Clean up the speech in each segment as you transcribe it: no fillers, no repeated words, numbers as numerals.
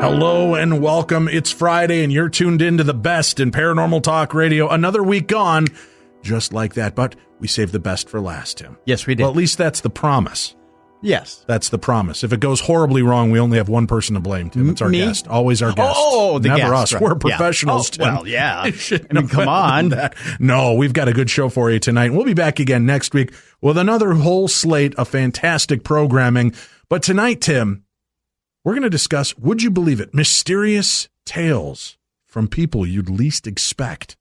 Hello and welcome. It's Friday and you're tuned into the best in paranormal talk radio. Another week gone, just like that. But we saved the best for last, Tim. Yes, we did. Well, at least that's the promise. Yes. That's the promise. If it goes horribly wrong, we only have one person to blame, Tim. It's our guest. Always our guest. Oh, the Never guest, us. right. We're professionals, Yeah. Tim. Well, yeah. I mean, come on. That. No, we've got a good show for you tonight. We'll be back again next week with another whole slate of fantastic programming. But tonight, Tim, we're going to discuss, would you believe it, mysterious tales from people you'd least expect.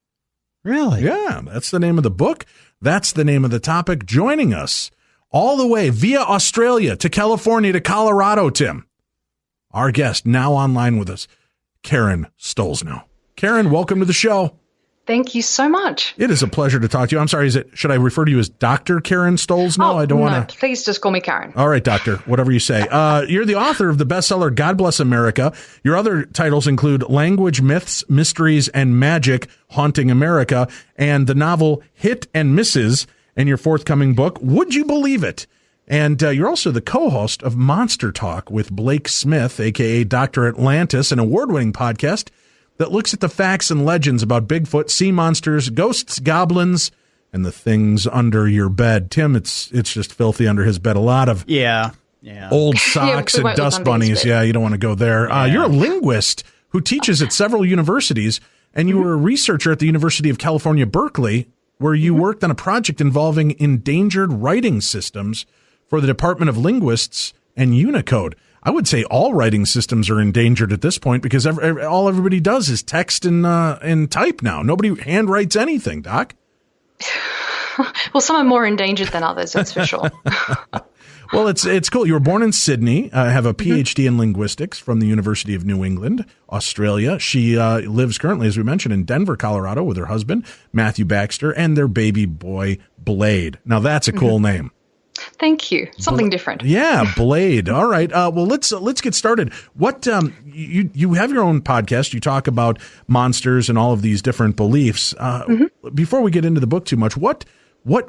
Really? Yeah, that's the name of the book. That's the name of the topic. Joining us all the way via Australia to California to Colorado, Tim. Our guest now online with us, Karen Stollznow. Karen, welcome to the show. Thank you so much. It is a pleasure to talk to you. I'm sorry, should I refer to you as Dr. Karen Stollznow? I don't want to. Please just call me Karen. All right, doctor, whatever you say. You're the author of the bestseller God Bless America. Your other titles include Language, Myths, Mysteries, and Magic, Haunting America, and the novel Hit and Misses, and your forthcoming book, Would You Believe It? And you're also the co-host of Monster Talk with Blake Smith, a.k.a. Dr. Atlantis, an award-winning podcast that looks at the facts and legends about Bigfoot, sea monsters, ghosts, goblins, and the things under your bed. Tim, it's just filthy under his bed. A lot of old socks and dust bunnies. Yeah, you don't want to go there. You're a linguist who teaches at several universities, and you were a researcher at the University of California, Berkeley, where you worked on a project involving endangered writing systems for the Department of Linguists and Unicode. I would say all writing systems are endangered at this point because all everybody does is text and type now. Nobody handwrites anything, Doc. Well, some are more endangered than others, that's for sure. Well, it's cool. You were born in Sydney, have a PhD in linguistics from the University of New England, Australia. She lives currently, as we mentioned, in Denver, Colorado with her husband, Matthew Baxter, and their baby boy, Blade. Now, that's a cool name. Thank you. Something different. Yeah, Blade. All right. Well, let's get started. What you have your own podcast. You talk about monsters and all of these different beliefs. Before we get into the book too much, what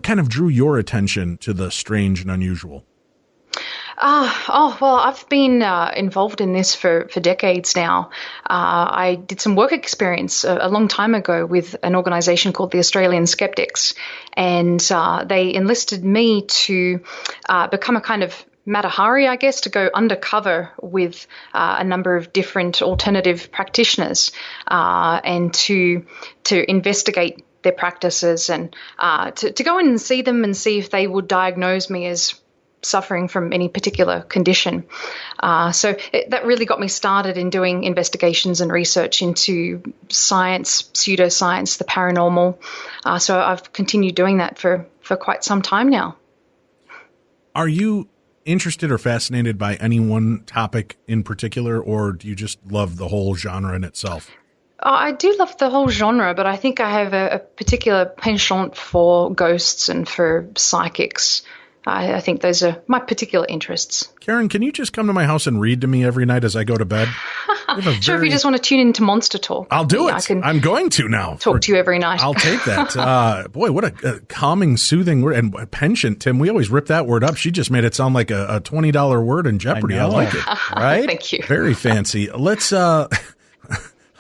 kind of drew your attention to the strange and unusual? Well, I've been involved in this for decades now. I did some work experience a long time ago with an organization called the Australian Skeptics, and they enlisted me to become a kind of Matahari, I guess, to go undercover with a number of different alternative practitioners and to investigate their practices and to go in and see them and see if they would diagnose me as suffering from any particular condition. So that really got me started in doing investigations and research into science, pseudoscience, the paranormal. So I've continued doing that for quite some time now. Are you interested or fascinated by any one topic in particular, or do you just love the whole genre in itself? I do love the whole genre, but I think I have a particular penchant for ghosts and for psychics. I think those are my particular interests. Karen, can you just come to my house and read to me every night as I go to bed? Sure, if you just want to tune into Monster Talk. I'll do it. I'm going to now. Talk to you every night. I'll take that. Boy, what a calming, soothing word. And penchant, Tim, we always rip that word up. She just made it sound like a $20 word in Jeopardy. I like it. Right? Thank you. Very fancy. Let's talk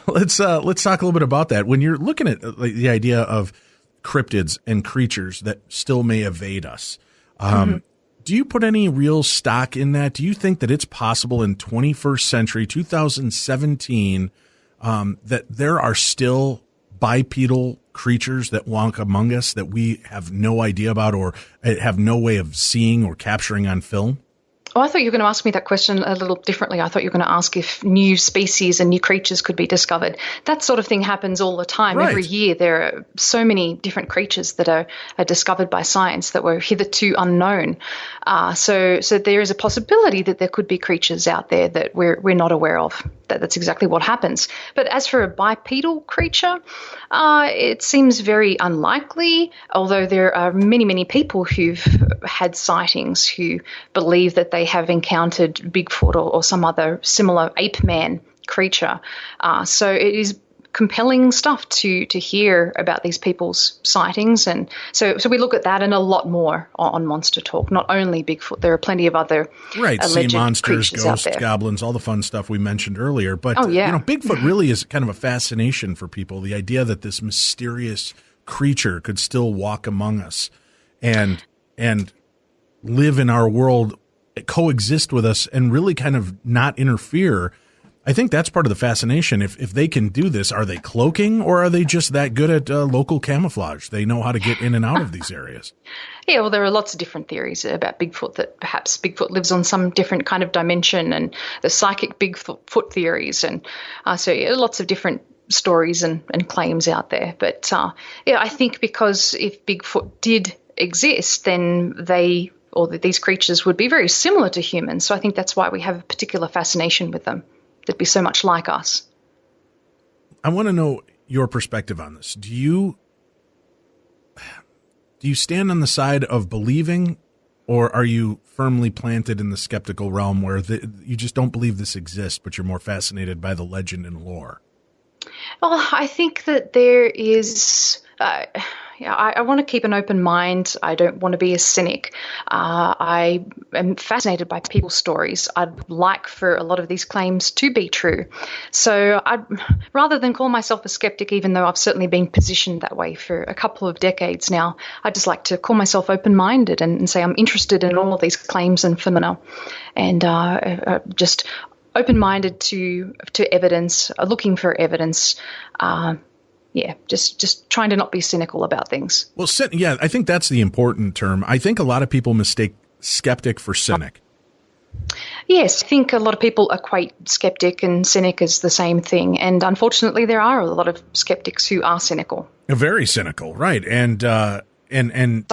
a little bit about that. When you're looking at the idea of cryptids and creatures that still may evade us, do you put any real stock in that? Do you think that it's possible in 21st century, 2017, that there are still bipedal creatures that walk among us that we have no idea about or have no way of seeing or capturing on film? Oh, I thought you were going to ask me that question a little differently. I thought you were going to ask if new species and new creatures could be discovered. That sort of thing happens all the time. Right. Every year there are so many different creatures that are discovered by science that were hitherto unknown. So there is a possibility that there could be creatures out there that we're not aware of. That's exactly what happens. But as for a bipedal creature, it seems very unlikely, although there are many, many people who've had sightings who believe that they have encountered Bigfoot or some other similar ape man creature. So it is compelling stuff to hear about these people's sightings. And so we look at that and a lot more on Monster Talk, not only Bigfoot. There are plenty of other sea monsters, ghosts, out there. goblins, all the fun stuff we mentioned earlier. But, yeah. Bigfoot really is kind of a fascination for people. The idea that this mysterious creature could still walk among us and live in our world, coexist with us, and really kind of not interfere. I think that's part of the fascination. If they can do this, are they cloaking, or are they just that good at local camouflage? They know how to get in and out of these areas. Yeah, well, there are lots of different theories about Bigfoot, that perhaps Bigfoot lives on some different kind of dimension, and the psychic Bigfoot theories. And lots of different stories and claims out there. But I think because if Bigfoot did exist, then these creatures would be very similar to humans. So I think that's why we have a particular fascination with them. They'd be so much like us. I want to know your perspective on this. Do you stand on the side of believing, or are you firmly planted in the skeptical realm where you just don't believe this exists, but you're more fascinated by the legend and lore? Well, I think that there is... I want to keep an open mind. I don't want to be a cynic. I am fascinated by people's stories. I'd like for a lot of these claims to be true. So rather than call myself a skeptic, even though I've certainly been positioned that way for a couple of decades now, I just like to call myself open-minded and say I'm interested in all of these claims and phenomena, and just open-minded to evidence, looking for evidence. Just trying to not be cynical about things. Well, I think that's the important term. I think a lot of people mistake skeptic for cynic. Yes, I think a lot of people equate skeptic and cynic as the same thing. And unfortunately, there are a lot of skeptics who are cynical. Very cynical, right. And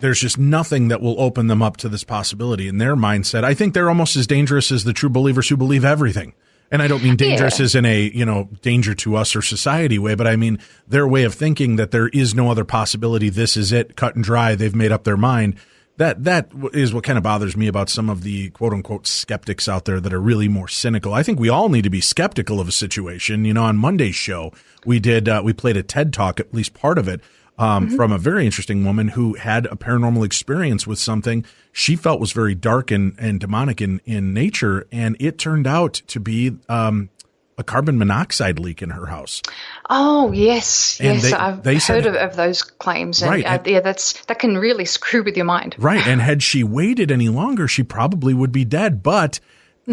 there's just nothing that will open them up to this possibility in their mindset. I think they're almost as dangerous as the true believers who believe everything. And I don't mean dangerous as in a, danger to us or society way, but I mean their way of thinking that there is no other possibility. This is it, cut and dry. They've made up their mind. That is what kind of bothers me about some of the quote unquote skeptics out there that are really more cynical. I think we all need to be skeptical of a situation. On Monday's show, we played a TED Talk, at least part of it, from a very interesting woman who had a paranormal experience with something she felt was very dark and demonic in nature. And it turned out to be a carbon monoxide leak in her house. Oh, yes. And yes. I've heard of those claims. And, right. That can really screw with your mind. Right. And had she waited any longer, she probably would be dead. But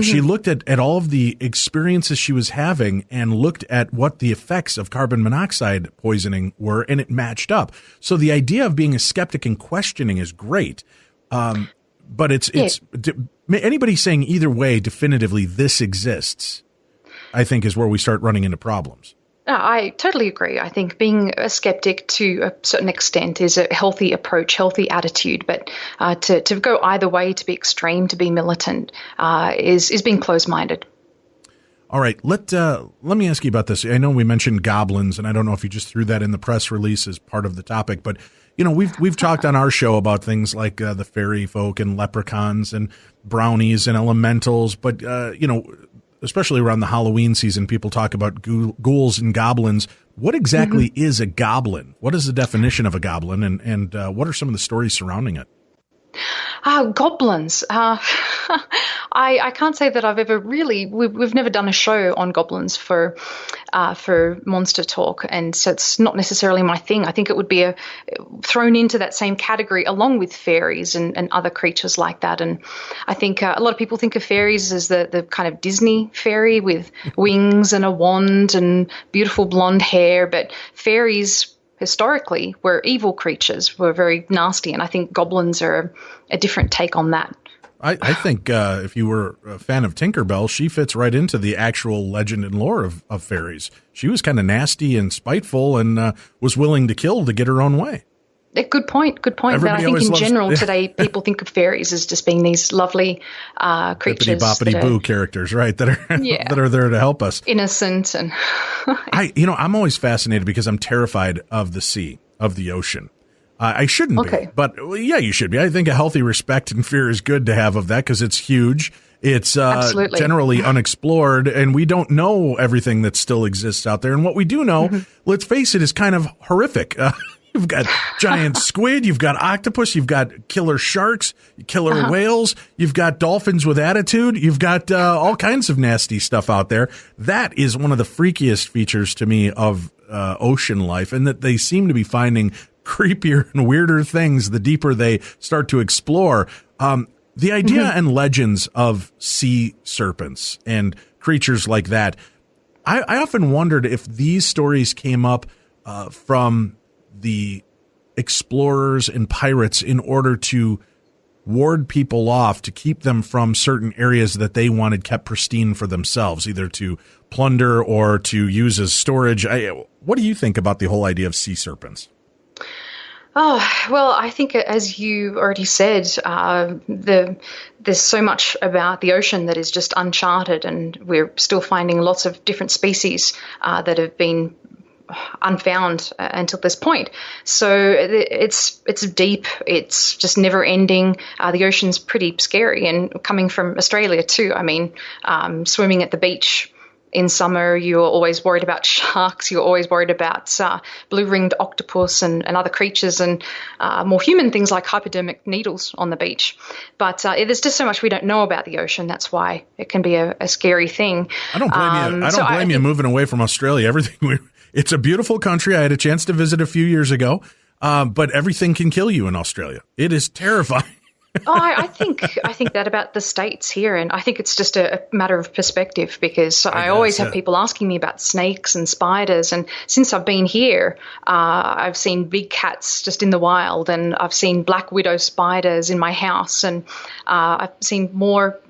she looked at all of the experiences she was having and looked at what the effects of carbon monoxide poisoning were, and it matched up. So the idea of being a skeptic and questioning is great. But it's anybody saying either way definitively this exists, I think, is where we start running into problems. I totally agree. I think being a skeptic to a certain extent is a healthy approach, healthy attitude. But to go either way, to be extreme, to be militant, is being closed-minded. All right, let me ask you about this. I know we mentioned goblins, and I don't know if you just threw that in the press release as part of the topic, but we've talked on our show about things like the fairy folk and leprechauns and brownies and elementals, but especially around the Halloween season, people talk about ghouls and goblins. What exactly is a goblin? What is the definition of a goblin, and what are some of the stories surrounding it? Goblins. I can't say that I've ever really. We've never done a show on goblins for Monster Talk, and so it's not necessarily my thing. I think it would be thrown into that same category along with fairies and other creatures like that. And I think a lot of people think of fairies as the kind of Disney fairy with wings and a wand and beautiful blonde hair, but fairies historically were evil creatures, were very nasty, and I think goblins are a different take on that. I think if you were a fan of Tinkerbell, she fits right into the actual legend and lore of fairies. She was kind of nasty and spiteful and was willing to kill to get her own way. Good point. But I think in general today, people think of fairies as just being these lovely creatures. Bippity-boppity-boo characters, right, that are there to help us. Innocent. And I'm always fascinated because I'm terrified of the sea, of the ocean. I shouldn't be, but yeah, you should be. I think a healthy respect and fear is good to have of that because it's huge. It's generally unexplored, and we don't know everything that still exists out there. And what we do know, let's face it, is kind of horrific. You've got giant squid, you've got octopus, you've got killer sharks, killer whales, you've got dolphins with attitude, you've got all kinds of nasty stuff out there. That is one of the freakiest features to me of ocean life, and that they seem to be finding creepier and weirder things the deeper they start to explore. The idea and legends of sea serpents and creatures like that, I often wondered if these stories came up from the explorers and pirates in order to ward people off, to keep them from certain areas that they wanted kept pristine for themselves, either to plunder or to use as storage. What do you think about the whole idea of sea serpents? Oh, well, I think as you already said, there's so much about the ocean that is just uncharted, and we're still finding lots of different species that have been unfound until this point. So it's deep. It's just never ending. The ocean's pretty scary, and coming from Australia too. I mean, swimming at the beach in summer, you're always worried about sharks. You're always worried about blue-ringed octopus and other creatures, and more human things like hypodermic needles on the beach. But there's just so much we don't know about the ocean. That's why it can be a scary thing. I don't blame you. I don't blame you moving away from Australia. It's a beautiful country. I had a chance to visit a few years ago, but everything can kill you in Australia. It is terrifying. I think that about the States here, and I think it's just a matter of perspective, because I always have people asking me about snakes and spiders, and since I've been here, I've seen big cats just in the wild, and I've seen black widow spiders in my house, and I've seen more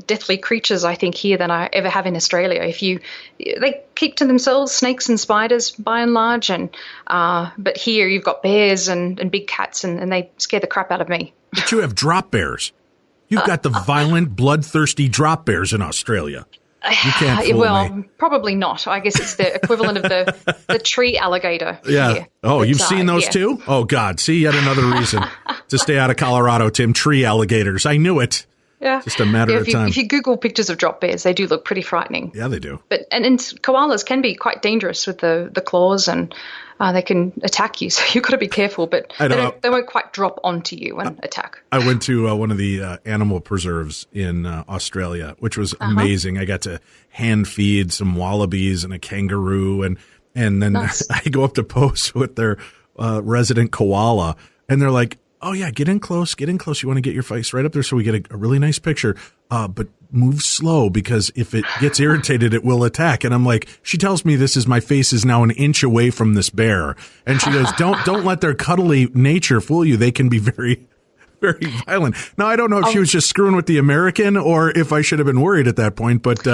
deathly creatures, I think, here than I ever have in Australia. They keep to themselves, snakes and spiders by and large, and but here you've got bears and big cats, and they scare the crap out of me. But you have drop bears. You've got the violent, bloodthirsty drop bears in Australia. You can't fool me. Probably not. I guess it's the equivalent of the tree alligator. Yeah. Here. Oh, you've seen those too? Oh, God. See, yet another reason to stay out of Colorado, Tim. Tree alligators. I knew it. Yeah. Just a matter of time. If you Google pictures of drop bears, they do look pretty frightening. Yeah, they do. But and koalas can be quite dangerous with the claws, and they can attack you. So you've got to be careful, but they won't quite drop onto you and attack. I went to one of the animal preserves in Australia, which was amazing. I got to hand feed some wallabies and a kangaroo, and then nice. I go up to pose with their resident koala, and they're like, "Oh yeah, get in close. You want to get your face right up there so we get a really nice picture. But move slow, because if it gets irritated, it will attack." And I'm like, she tells me my face is now an inch away from this bear. And she goes, don't let their cuddly nature fool you. They can be very, very violent. Now, I don't know if she was just screwing with the American or if I should have been worried at that point, but,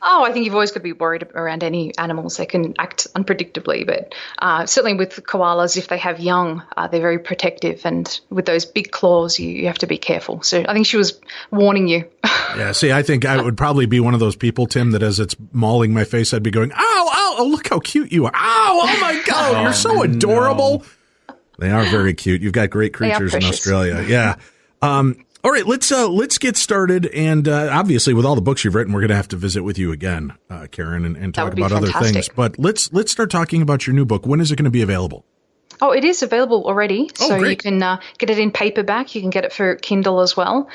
I think you've always got to be worried around any animals. They can act unpredictably, but certainly with koalas, if they have young, they're very protective, and with those big claws, you have to be careful. So I think she was warning you. Yeah, see, I think I would probably be one of those people, Tim, that as it's mauling my face, I'd be going, ow, oh, look how cute you are. Ow, oh my God, you're so adorable. No. They are very cute. You've got great creatures in Australia. Yeah. All right, let's get started. And obviously, with all the books you've written, we're going to have to visit with you again, Karen, and talk about other things. But let's start talking about your new book. When is it going to be available? Oh, it is available already. So great. You can get it in paperback. You can get it for Kindle as well.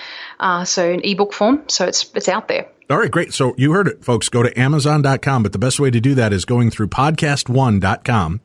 So in ebook form. So it's out there. All right, great. So you heard it, folks. Go to Amazon.com. But the best way to do that is going through podcast1.com.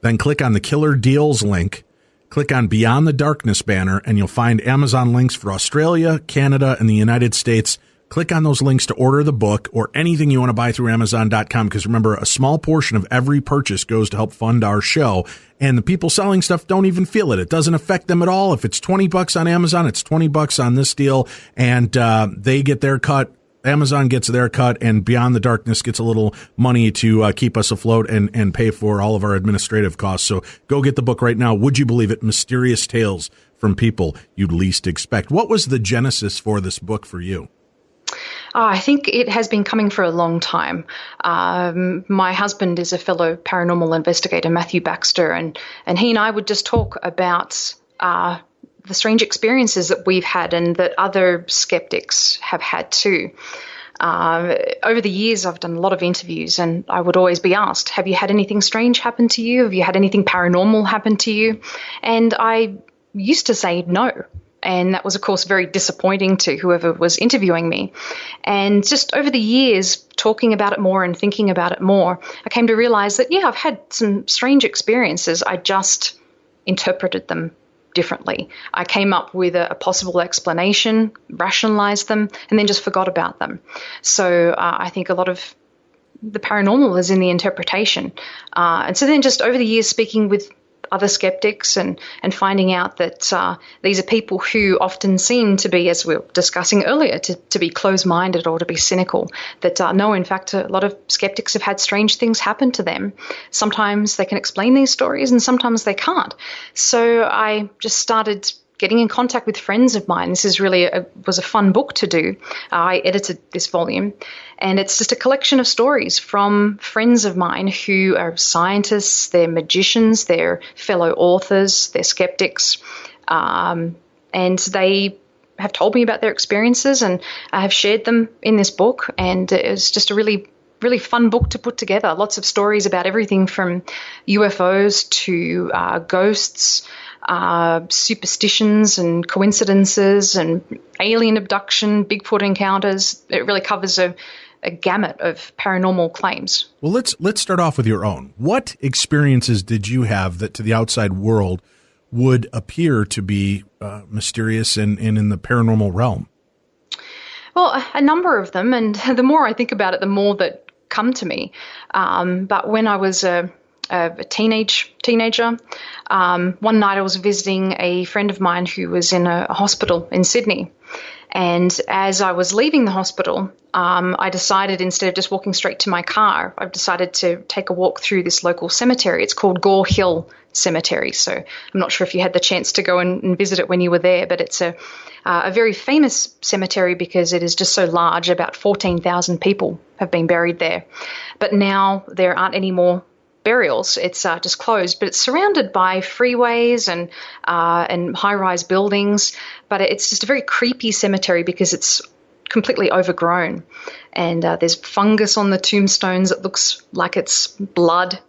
Then click on the Killer Deals link. Click on Beyond the Darkness banner, and you'll find Amazon links for Australia, Canada, and the United States click on those links to order the book or anything you want to buy through Amazon.com. Because remember, a small portion of every purchase goes to help fund our show. And the people selling stuff don't even feel it. It doesn't affect them at all. If it's $20 on Amazon, it's $20 on this deal. And they get their cut. Amazon gets their cut, and Beyond the Darkness gets a little money to keep us afloat and pay for all of our administrative costs. So go get the book right now. Would you believe it? Mysterious Tales from People You'd Least Expect. What was the genesis for this book for you? I think it has been coming for a long time. My husband is a fellow paranormal investigator, Matthew Baxter, and he and I would just talk about the strange experiences that we've had and that other skeptics have had too. Over the years, I've done a lot of interviews, and I would always be asked, have you had anything strange happen to you? Have you had anything paranormal happen to you? And I used to say no. And that was, of course, very disappointing to whoever was interviewing me. And just over the years, talking about it more and thinking about it more, I came to realize that, yeah, I've had some strange experiences. I just interpreted them differently. I came up with a possible explanation, rationalized them, and then just forgot about them. So I think a lot of the paranormal is in the interpretation. And so then just over the years, speaking with other skeptics and finding out that these are people who often seem to be, as we were discussing earlier, to be closed-minded or to be cynical, that no, in fact, a lot of skeptics have had strange things happen to them. Sometimes they can explain these stories and sometimes they can't. So I just started getting in contact with friends of mine. This is really was a fun book to do. I edited this volume, and it's just a collection of stories from friends of mine who are scientists, they're magicians, they're fellow authors, they're skeptics, and they have told me about their experiences, and I have shared them in this book, and it's just a really fun book to put together. Lots of stories about everything from UFOs to ghosts, superstitions and coincidences and alien abduction, Bigfoot encounters. It really covers a gamut of paranormal claims. Well, let's start off with your own. What experiences did you have that to the outside world would appear to be mysterious and in the paranormal realm? Well, a number of them, and the more I think about it, the more that come to me. But when I was a teenager, one night I was visiting a friend of mine who was in a hospital in Sydney. And as I was leaving the hospital, I decided, instead of just walking straight to my car, I've decided to take a walk through this local cemetery. It's called Gore Hill Cemetery. So I'm not sure if you had the chance to go and visit it when you were there, but it's a very famous cemetery because it is just so large. About 14,000 people have been buried there. But now there aren't any more burials. It's just closed, but it's surrounded by freeways and high-rise buildings. But it's just a very creepy cemetery because it's completely overgrown, and there's fungus on the tombstones. It looks like it's blood.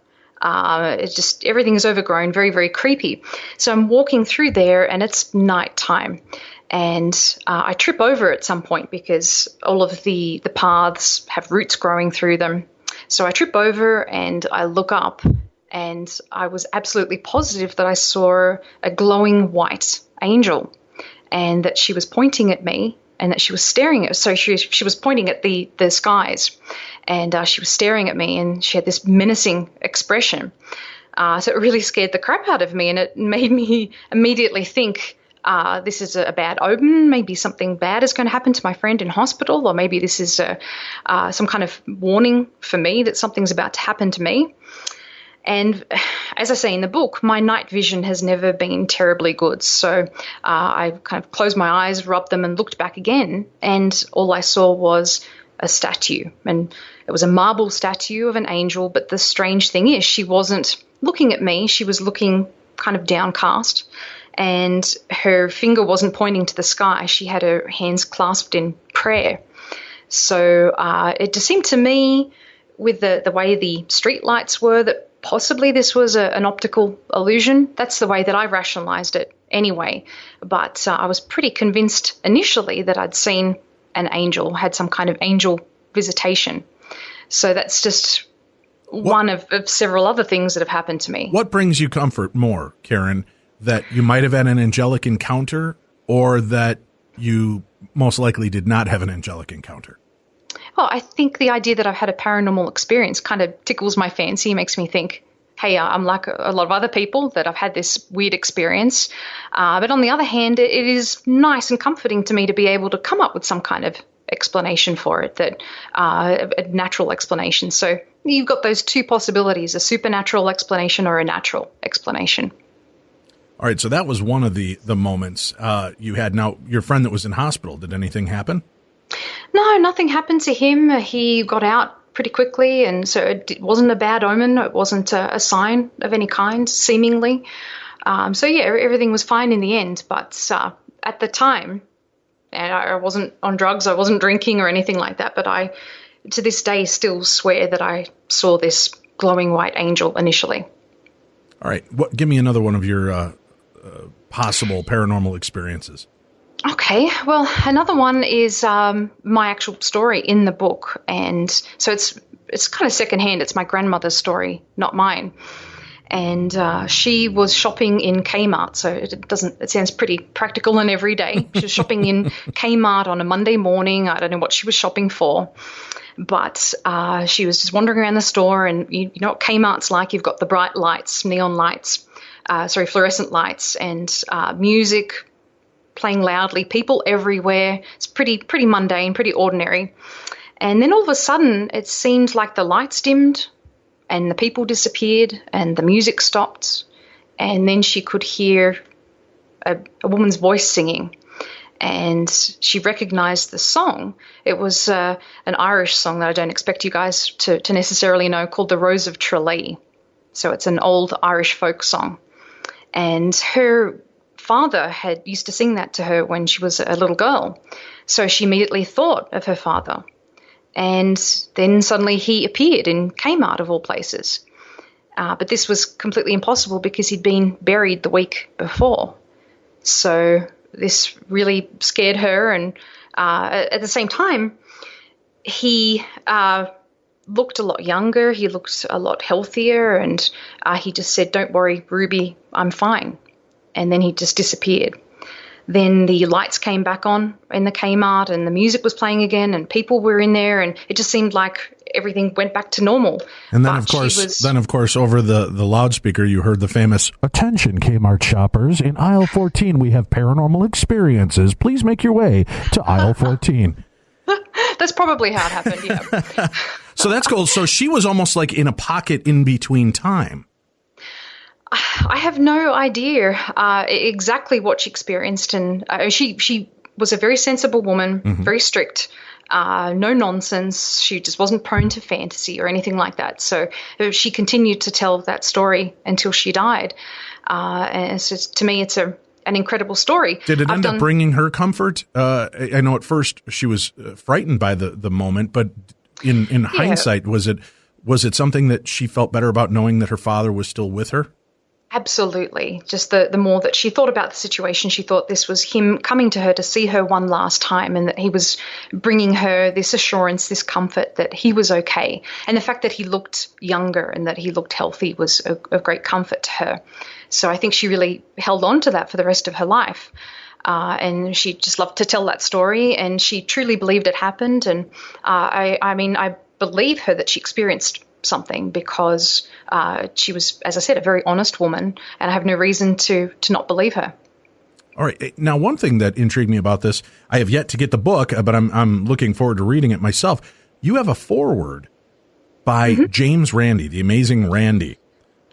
It's just everything is overgrown, very, very creepy. So I'm walking through there, and it's nighttime, and I trip over at some point because all of the paths have roots growing through them. So I trip over and I look up, and I was absolutely positive that I saw a glowing white angel, and that she was pointing at me, and that she was staring at. So she was pointing at the skies, and she was staring at me, and she had this menacing expression. So it really scared the crap out of me, and it made me immediately think, this is a bad omen. Maybe something bad is going to happen to my friend in hospital, or maybe this is some kind of warning for me that something's about to happen to me. And as I say in the book, my night vision has never been terribly good. So I kind of closed my eyes, rubbed them, and looked back again, and all I saw was a statue. And it was a marble statue of an angel, but the strange thing is she wasn't looking at me. She was looking kind of downcast, and her finger wasn't pointing to the sky. She had her hands clasped in prayer. So it just seemed to me, with the way the street lights were, that possibly this was an optical illusion. That's the way that I rationalized it anyway. But I was pretty convinced initially that I'd seen an angel, had some kind of angel visitation. So that's just one of several other things that have happened to me. What brings you comfort more, Karen, that you might have had an angelic encounter, or that you most likely did not have an angelic encounter. Well, I think the idea that I've had a paranormal experience kind of tickles my fancy, makes me think, hey, I'm like a lot of other people that I've had this weird experience. But on the other hand, it is nice and comforting to me to be able to come up with some kind of explanation for it, that a natural explanation. So you've got those two possibilities, a supernatural explanation or a natural explanation. All right, so that was one of the moments you had. Now, your friend that was in hospital, did anything happen? No, nothing happened to him. He got out pretty quickly, and so it wasn't a bad omen. It wasn't a sign of any kind, seemingly. So yeah, everything was fine in the end. But at the time, and I wasn't on drugs, I wasn't drinking or anything like that, but I, to this day, still swear that I saw this glowing white angel initially. All right, give me another one of your possible paranormal experiences. Okay, well, another one is my actual story in the book, and so it's kind of secondhand. It's my grandmother's story, not mine. And she was shopping in Kmart, so it sounds pretty practical and everyday. She was shopping in Kmart on a Monday morning. I don't know what she was shopping for, but she was just wandering around the store, and you know what Kmart's like. You've got the bright lights, neon lights, fluorescent lights, and music playing loudly, people everywhere. It's pretty mundane, pretty ordinary. And then all of a sudden, it seemed like the lights dimmed and the people disappeared and the music stopped. And then she could hear a woman's voice singing. And she recognized the song. It was an Irish song that I don't expect you guys to necessarily know, called The Rose of Tralee. So it's an old Irish folk song. And her father used to sing that to her when she was a little girl. So she immediately thought of her father. And then suddenly he appeared in Kmart, of all places. But this was completely impossible because he'd been buried the week before. So this really scared her. And at the same time, he looked a lot younger. He looked a lot healthier. And he just said, "Don't worry, Ruby, I'm fine." And then he just disappeared. Then the lights came back on in the Kmart and the music was playing again and people were in there and it just seemed like everything went back to normal. And then, of course, over the loudspeaker, you heard the famous, "Attention, Kmart shoppers. In aisle 14, we have paranormal experiences. Please make your way to aisle 14. That's probably how it happened, yeah. So that's cool. So she was almost like in a pocket in between time. I have no idea exactly what she experienced, and she was a very sensible woman, very strict, no nonsense. She just wasn't prone to fantasy or anything like that. So she continued to tell that story until she died. And it's just, to me, it's an incredible story. Did it end up bringing her comfort? I know at first she was frightened by the moment, but in hindsight, was it something that she felt better about knowing that her father was still with her? Absolutely. Just the more that she thought about the situation, she thought this was him coming to her to see her one last time and that he was bringing her this assurance, this comfort that he was okay. And the fact that he looked younger and that he looked healthy was a great comfort to her. So I think she really held on to that for the rest of her life. And she just loved to tell that story and she truly believed it happened. And I believe her that she experienced something because she was, as I said, a very honest woman, and I have no reason to not believe her. All right. Now, one thing that intrigued me about this, I have yet to get the book, but I'm looking forward to reading it myself. You have a foreword by James Randi, the amazing Randi.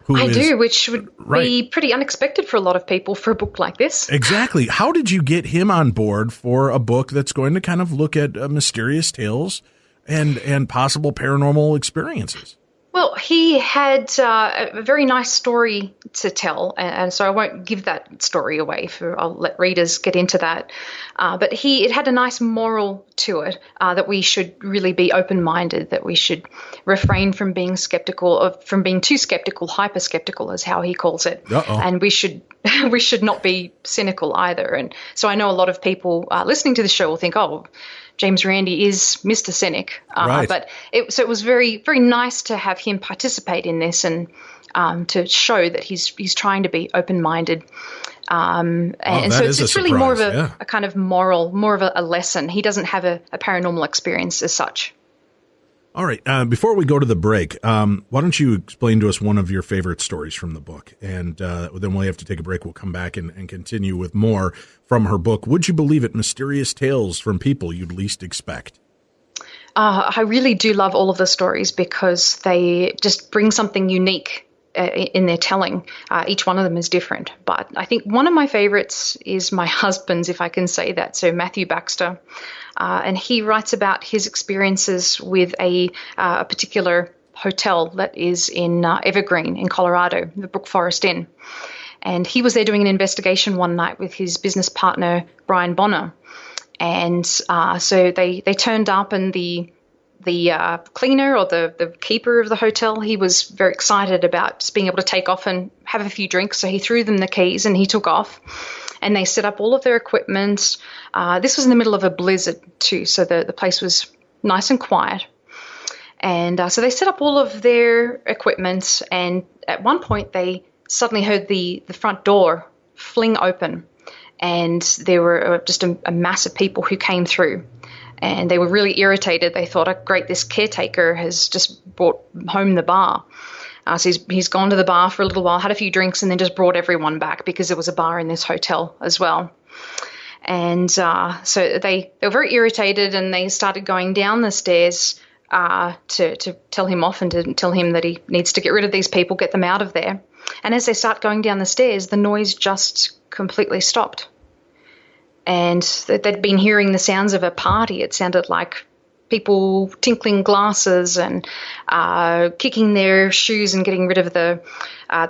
Which would be pretty unexpected for a lot of people for a book like this. Exactly. How did you get him on board for a book that's going to kind of look at mysterious tales and possible paranormal experiences? Well, he had a very nice story to tell, and so I won't give that story away. I'll let readers get into that. But it had a nice moral to it that we should really be open-minded, that we should refrain from being skeptical, or from being too skeptical, hyper-skeptical is how he calls it. And we should not be cynical either. And so I know a lot of people listening to the show will think, oh, James Randi is Mr. Cynic, right. But it was very, very nice to have him participate in this, and to show that he's trying to be open-minded. And so it's really more of a kind of moral, more of a lesson. He doesn't have a paranormal experience as such. All right. Before we go to the break, why don't you explain to us one of your favorite stories from the book? And then we'll have to take a break. We'll come back and continue with more from her book. Would you believe it? Mysterious Tales from People You'd Least Expect. I really do love all of the stories because they just bring something unique in their telling. Each one of them is different. But I think one of my favorites is my husband's, if I can say that. So Matthew Baxter. And he writes about his experiences with a particular hotel that is in Evergreen in Colorado, the Brook Forest Inn. And he was there doing an investigation one night with his business partner, Brian Bonner. And so they turned up, and the cleaner or the keeper of the hotel, he was very excited about just being able to take off and have a few drinks. So he threw them the keys and he took off. And they set up all of their equipment. This was in the middle of a blizzard too, so the place was nice and quiet. And so they set up all of their equipment, and at one point they suddenly heard the front door fling open, and there were just a mass of people who came through. And they were really irritated. They thought, oh, great, this caretaker has just brought home the bar. So he's gone to the bar for a little while, had a few drinks, and then just brought everyone back because there was a bar in this hotel as well. And so they were very irritated, and they started going down the stairs to tell him off and to tell him that he needs to get rid of these people, get them out of there. And as they start going down the stairs, the noise just completely stopped. And they'd been hearing the sounds of a party. It sounded like people tinkling glasses and kicking their shoes and getting rid of the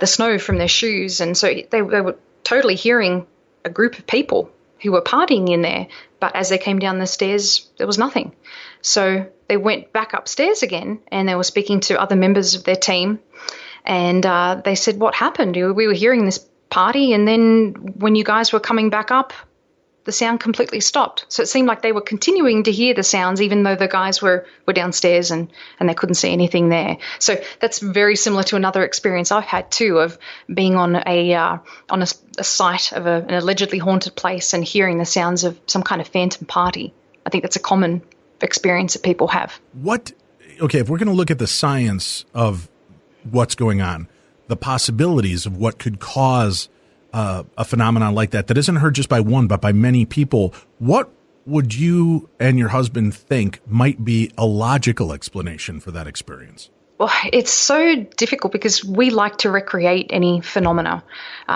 snow from their shoes. And so they were totally hearing a group of people who were partying in there. But as they came down the stairs, there was nothing. So they went back upstairs again, and they were speaking to other members of their team. And they said, what happened? We were hearing this party, and then when you guys were coming back up, the sound completely stopped. So it seemed like they were continuing to hear the sounds even though the guys were downstairs and they couldn't see anything there. So that's very similar to another experience I've had too, of being on a site of an allegedly haunted place and hearing the sounds of some kind of phantom party. I think that's a common experience that people have. Okay, if we're going to look at the science of what's going on, the possibilities of what could cause a phenomenon like that isn't heard just by one, but by many people, what would you and your husband think might be a logical explanation for that experience? Well, it's so difficult because we like to recreate any phenomena.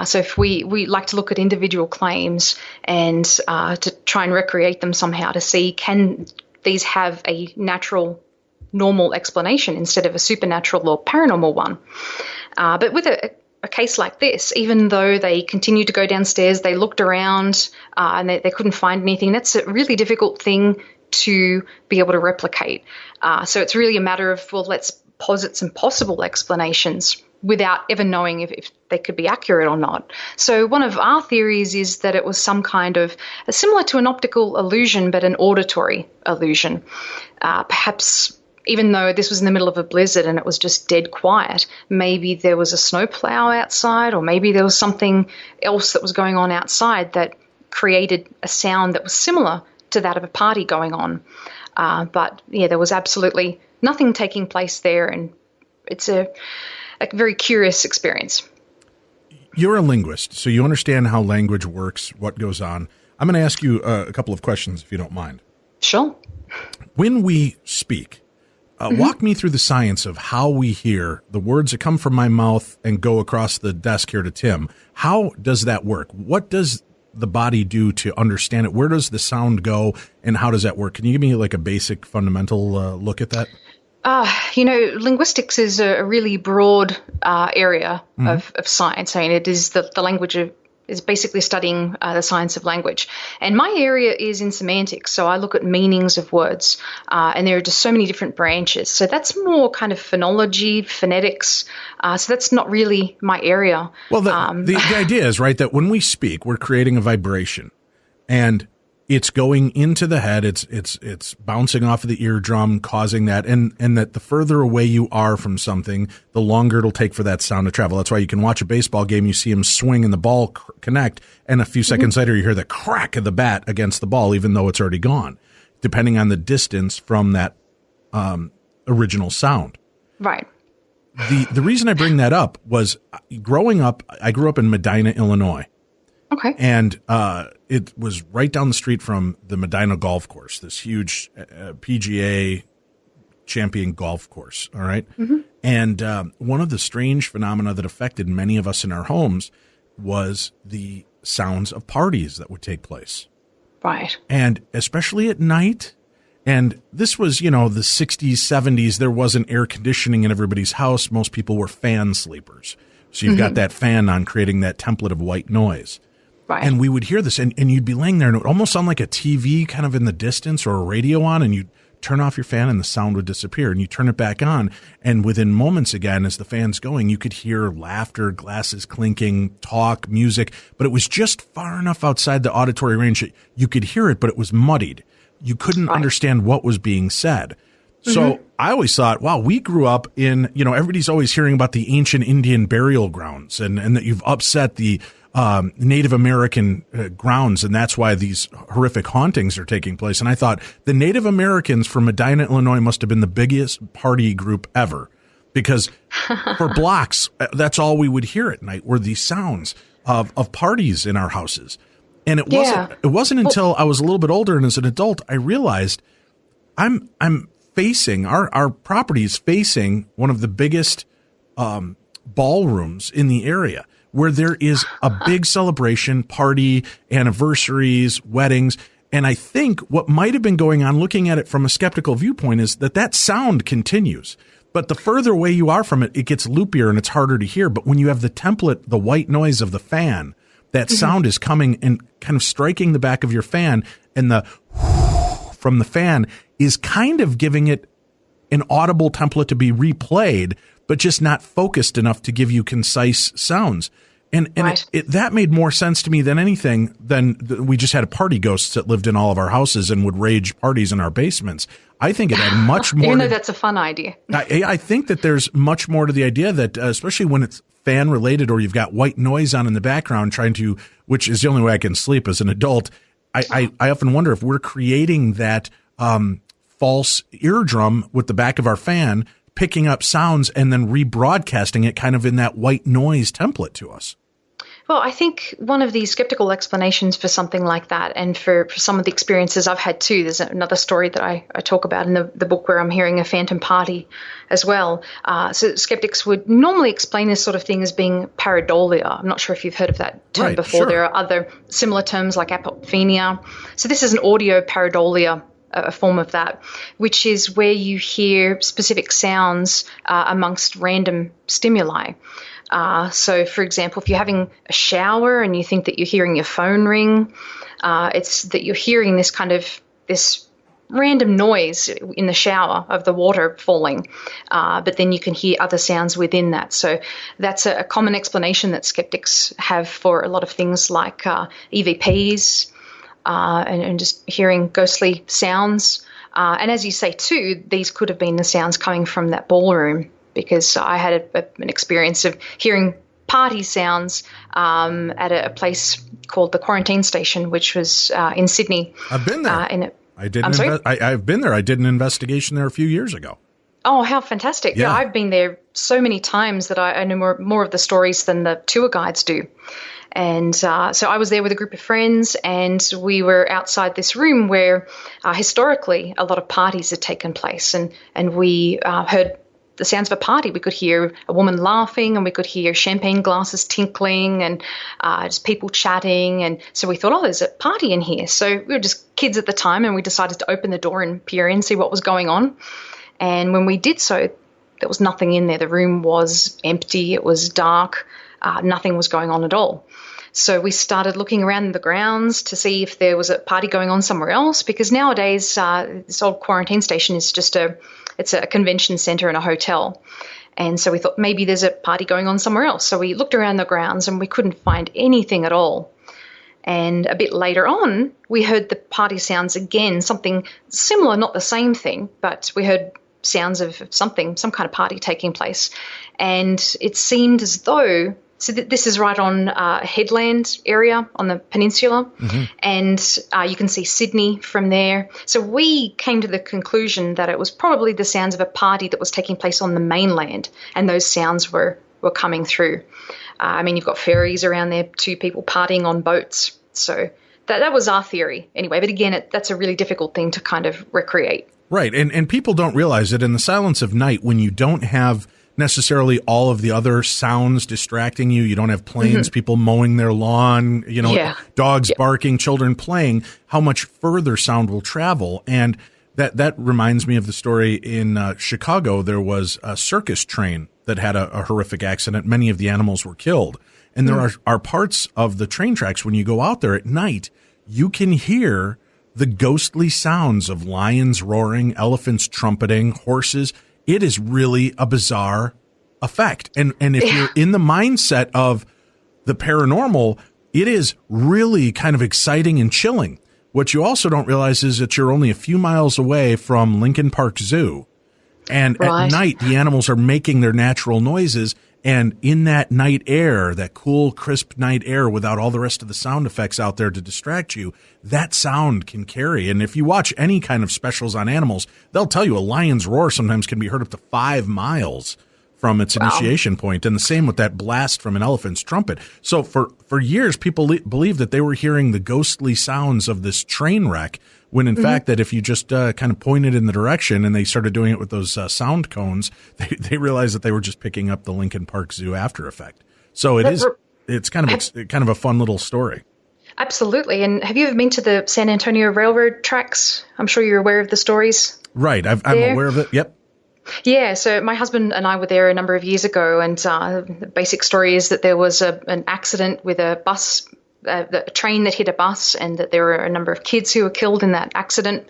So if we like to look at individual claims and to try and recreate them somehow to see, can these have a natural, normal explanation instead of a supernatural or paranormal one? But with a case like this, even though they continued to go downstairs, they looked around and they couldn't find anything. That's a really difficult thing to be able to replicate. So it's really a matter of, well, let's posit some possible explanations without ever knowing if they could be accurate or not. So one of our theories is that it was some kind of similar to an optical illusion, but an auditory illusion. Perhaps even though this was in the middle of a blizzard and it was just dead quiet, maybe there was a snowplow outside, or maybe there was something else that was going on outside that created a sound that was similar to that of a party going on. But yeah, there was absolutely nothing taking place there, and it's a very curious experience. You're a linguist, so you understand how language works, what goes on. I'm going to ask you a couple of questions, if you don't mind. Sure. When we speak, walk me through the science of how we hear the words that come from my mouth and go across the desk here to Tim. How does that work? What does the body do to understand it? Where does the sound go, and how does that work? Can you give me like a basic fundamental look at that? Linguistics is a really broad area of science. I mean, it is the language is basically studying the science of language. And my area is in semantics, so I look at meanings of words, and there are just so many different branches. So that's more kind of phonology, phonetics, so that's not really my area. Well, the idea is, right, that when we speak, we're creating a vibration, and it's going into the head. It's bouncing off of the eardrum, causing that, and that the further away you are from something, the longer it'll take for that sound to travel. That's why you can watch a baseball game. You see him swing and the ball connect, and a few seconds later you hear the crack of the bat against the ball, even though it's already gone, depending on the distance from that original sound. Right. The reason I bring that up was growing up. I grew up in Medina, Illinois. Okay. And it was right down the street from the Medina Golf Course, this huge PGA champion golf course. All right. Mm-hmm. And one of the strange phenomena that affected many of us in our homes was the sounds of parties that would take place. Right. And especially at night. And this was, the 60s, 70s. There wasn't air conditioning in everybody's house. Most people were fan sleepers. So you've got that fan on, creating that template of white noise. Right. And we would hear this, and you'd be laying there, and it would almost sound like a TV kind of in the distance, or a radio on, and you'd turn off your fan and the sound would disappear, and you turn it back on, and within moments again, as the fan's going, you could hear laughter, glasses clinking, talk, music, but it was just far enough outside the auditory range that you could hear it, but it was muddied. You couldn't understand what was being said. So I always thought, wow, we grew up in, everybody's always hearing about the ancient Indian burial grounds, and that you've upset the Native American grounds, and that's why these horrific hauntings are taking place. And I thought the Native Americans from Medina, Illinois must have been the biggest party group ever, because for blocks, that's all we would hear at night were these sounds of parties in our houses. And it wasn't until I was a little bit older and as an adult, I realized I'm facing our properties facing one of the biggest ballrooms in the area, where there is a big celebration, party, anniversaries, weddings. And I think what might have been going on, looking at it from a skeptical viewpoint, is that sound continues. But the further away you are from it, it gets loopier and it's harder to hear. But when you have the template, the white noise of the fan, that sound is coming and kind of striking the back of your fan, and the from the fan is kind of giving it an audible template to be replayed, but just not focused enough to give you concise sounds. And right. That made more sense to me than anything than we just had party ghosts that lived in all of our houses and would rage parties in our basements. I think it had much more. Even though that's a fun idea. I think that there's much more to the idea that, especially when it's fan related, or you've got white noise on in the background which is the only way I can sleep as an adult. I often wonder if we're creating that false eardrum with the back of our fan, picking up sounds and then rebroadcasting it kind of in that white noise template to us. Well, I think one of the skeptical explanations for something like that, and for some of the experiences I've had too, there's another story that I talk about in the book where I'm hearing a phantom party as well. So skeptics would normally explain this sort of thing as being pareidolia. I'm not sure if you've heard of that term before. Sure. There are other similar terms like apophenia. So this is an audio pareidolia, a form of that, which is where you hear specific sounds amongst random stimuli. So, for example, if you're having a shower and you think that you're hearing your phone ring, it's that you're hearing this random noise in the shower of the water falling, but then you can hear other sounds within that. So that's a common explanation that skeptics have for a lot of things like EVPs and just hearing ghostly sounds. And as you say, too, these could have been the sounds coming from that ballroom, because I had an experience of hearing party sounds at a place called the Quarantine Station, which was in Sydney. I've been there. I've been there. I did an investigation there a few years ago. Oh, how fantastic. Yeah, I've been there so many times that I know more of the stories than the tour guides do. And so I was there with a group of friends, and we were outside this room where historically a lot of parties had taken place, and we heard the sounds of a party. We could hear a woman laughing, and we could hear champagne glasses tinkling, and just people chatting. And so we thought, oh, there's a party in here. So we were just kids at the time, and we decided to open the door and peer in, see what was going on. And when we did so, there was nothing in there. The room was empty. It was dark. Nothing was going on at all. So we started looking around the grounds to see if there was a party going on somewhere else, because nowadays this old Quarantine Station is just it's a convention center and a hotel. And so we thought maybe there's a party going on somewhere else. So we looked around the grounds and we couldn't find anything at all. And a bit later on, we heard the party sounds again, something similar, not the same thing, but we heard sounds of something, some kind of party taking place. And it seemed as though, so this is right on a headland area on the peninsula, and you can see Sydney from there. So we came to the conclusion that it was probably the sounds of a party that was taking place on the mainland, and those sounds were coming through. I mean, you've got ferries around there, 2 people partying on boats. So that was our theory anyway. But again, that's a really difficult thing to kind of recreate. Right. And people don't realize that in the silence of night, when you don't have necessarily all of the other sounds distracting you, you don't have planes, people mowing their lawn, dogs barking, children playing, how much further sound will travel. And that reminds me of the story in Chicago. There was a circus train that had a horrific accident. Many of the animals were killed. And there are parts of the train tracks when you go out there at night, you can hear the ghostly sounds of lions roaring, elephants trumpeting, horses. It is really a bizarre effect. And if you're in the mindset of the paranormal, it is really kind of exciting and chilling. What you also don't realize is that you're only a few miles away from Lincoln Park Zoo. And at night, the animals are making their natural noises. And in that night air, that cool, crisp night air without all the rest of the sound effects out there to distract you, that sound can carry. And if you watch any kind of specials on animals, they'll tell you a lion's roar sometimes can be heard up to 5 miles from its initiation point. And the same with that blast from an elephant's trumpet. So for years, people believed that they were hearing the ghostly sounds of this train wreck, when in fact that if you just kind of pointed in the direction, and they started doing it with those sound cones, they realized that they were just picking up the Lincoln Park Zoo after effect. So it's kind of a fun little story. Absolutely. And have you ever been to the San Antonio Railroad tracks? I'm sure you're aware of the stories. Right. I'm aware of it. Yep. Yeah, so my husband and I were there a number of years ago, and the basic story is that there was an accident with a bus, a train that hit a bus, and that there were a number of kids who were killed in that accident.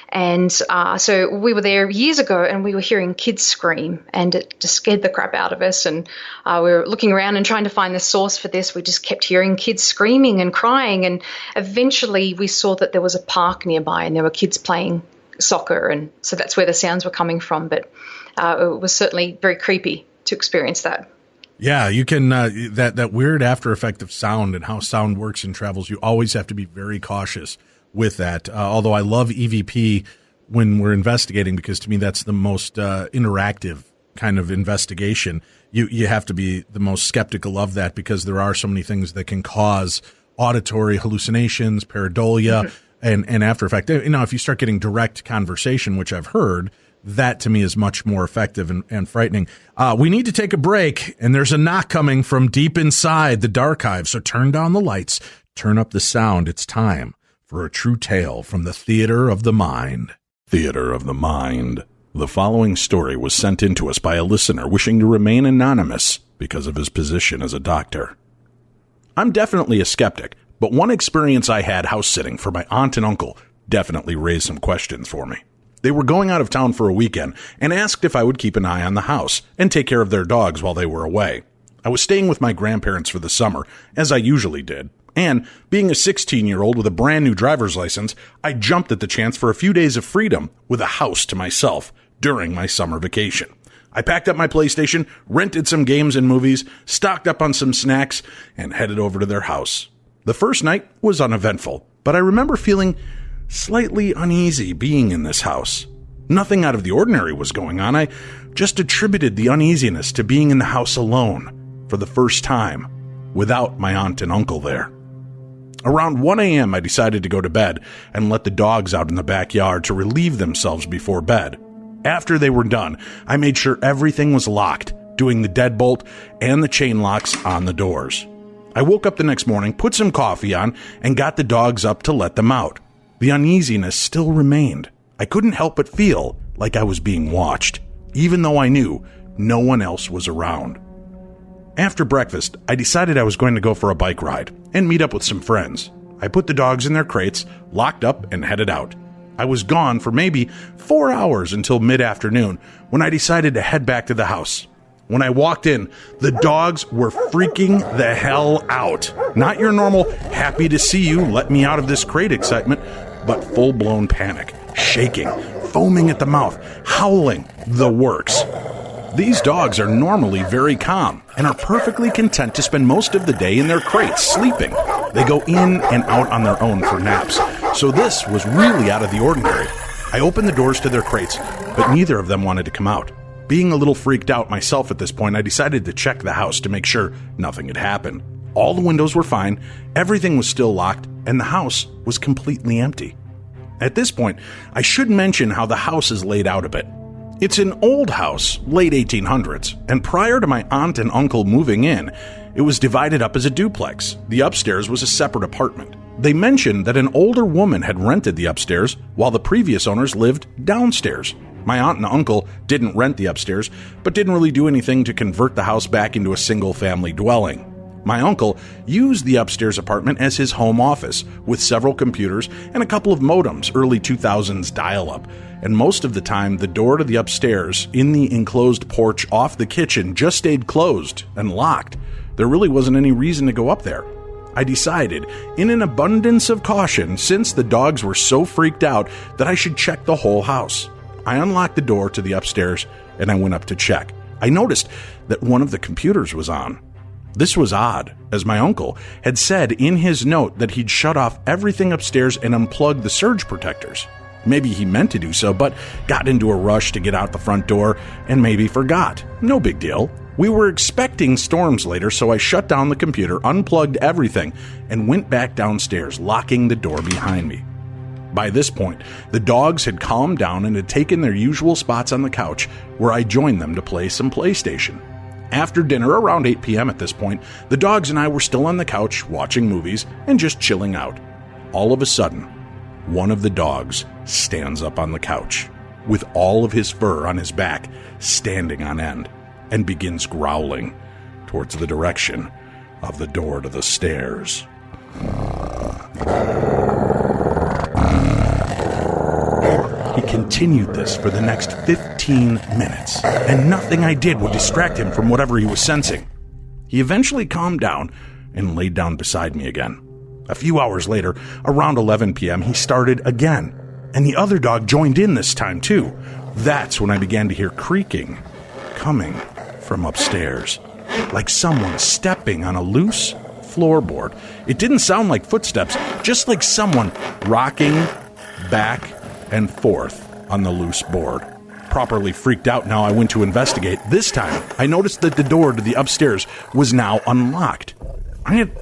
And so we were there years ago, and we were hearing kids scream, and it just scared the crap out of us. And we were looking around and trying to find the source for this. We just kept hearing kids screaming and crying, and eventually we saw that there was a park nearby, and there were kids playing soccer, and so that's where the sounds were coming from. But it was certainly very creepy to experience that. Yeah, you can that weird after effect of sound and how sound works and travels. You always have to be very cautious with that. Although I love EVP when we're investigating, because to me that's the most interactive kind of investigation. You have to be the most skeptical of that, because there are so many things that can cause auditory hallucinations, pareidolia. And after effect, if you start getting direct conversation, which I've heard, that to me is much more effective and frightening. We need to take a break, and there's a knock coming from deep inside the Darkhive. So turn down the lights, turn up the sound. It's time for a true tale from the Theater of the Mind. Theater of the Mind. The following story was sent in to us by a listener wishing to remain anonymous because of his position as a doctor. I'm definitely a skeptic, but one experience I had house sitting for my aunt and uncle definitely raised some questions for me. They were going out of town for a weekend and asked if I would keep an eye on the house and take care of their dogs while they were away. I was staying with my grandparents for the summer, as I usually did, and being a 16-year-old with a brand new driver's license, I jumped at the chance for a few days of freedom with a house to myself during my summer vacation. I packed up my PlayStation, rented some games and movies, stocked up on some snacks, and headed over to their house. The first night was uneventful, but I remember feeling slightly uneasy being in this house. Nothing out of the ordinary was going on. I just attributed the uneasiness to being in the house alone for the first time, without my aunt and uncle there. Around 1 a.m., I decided to go to bed and let the dogs out in the backyard to relieve themselves before bed. After they were done, I made sure everything was locked, doing the deadbolt and the chain locks on the doors. I woke up the next morning, put some coffee on, and got the dogs up to let them out. The uneasiness still remained. I couldn't help but feel like I was being watched, even though I knew no one else was around. After breakfast, I decided I was going to go for a bike ride and meet up with some friends. I put the dogs in their crates, locked up, and headed out. I was gone for maybe 4 hours until mid-afternoon when I decided to head back to the house. When I walked in, the dogs were freaking the hell out. Not your normal, happy to see you, let me out of this crate excitement, but full-blown panic, shaking, foaming at the mouth, howling, the works. These dogs are normally very calm and are perfectly content to spend most of the day in their crates, sleeping. They go in and out on their own for naps, so this was really out of the ordinary. I opened the doors to their crates, but neither of them wanted to come out. Being a little freaked out myself at this point, I decided to check the house to make sure nothing had happened. All the windows were fine, everything was still locked, and the house was completely empty. At this point, I should mention how the house is laid out a bit. It's an old house, late 1800s, and prior to my aunt and uncle moving in, it was divided up as a duplex. The upstairs was a separate apartment. They mentioned that an older woman had rented the upstairs, while the previous owners lived downstairs. My aunt and uncle didn't rent the upstairs, but didn't really do anything to convert the house back into a single-family dwelling. My uncle used the upstairs apartment as his home office, with several computers and a couple of modems, early 2000s dial-up. And most of the time, the door to the upstairs in the enclosed porch off the kitchen just stayed closed and locked. There really wasn't any reason to go up there. I decided, in an abundance of caution, since the dogs were so freaked out, that I should check the whole house. I unlocked the door to the upstairs, and I went up to check. I noticed that one of the computers was on. This was odd, as my uncle had said in his note that he'd shut off everything upstairs and unplugged the surge protectors. Maybe he meant to do so, but got into a rush to get out the front door, and maybe forgot. No big deal. We were expecting storms later, so I shut down the computer, unplugged everything, and went back downstairs, locking the door behind me. By this point, the dogs had calmed down and had taken their usual spots on the couch, where I joined them to play some PlayStation. After dinner, around 8 p.m. at this point, the dogs and I were still on the couch, watching movies, and just chilling out. All of a sudden, one of the dogs stands up on the couch, with all of his fur on his back standing on end, and begins growling towards the direction of the door to the stairs. He continued this for the next 15 minutes, and nothing I did would distract him from whatever he was sensing. He eventually calmed down and laid down beside me again. A few hours later, around 11 p.m., he started again, and the other dog joined in this time too. That's when I began to hear creaking coming from upstairs, like someone stepping on a loose floorboard. It didn't sound like footsteps, just like someone rocking back and forth on the loose board. Properly freaked out now, I went to investigate. This time, I noticed that the door to the upstairs was now unlocked. I had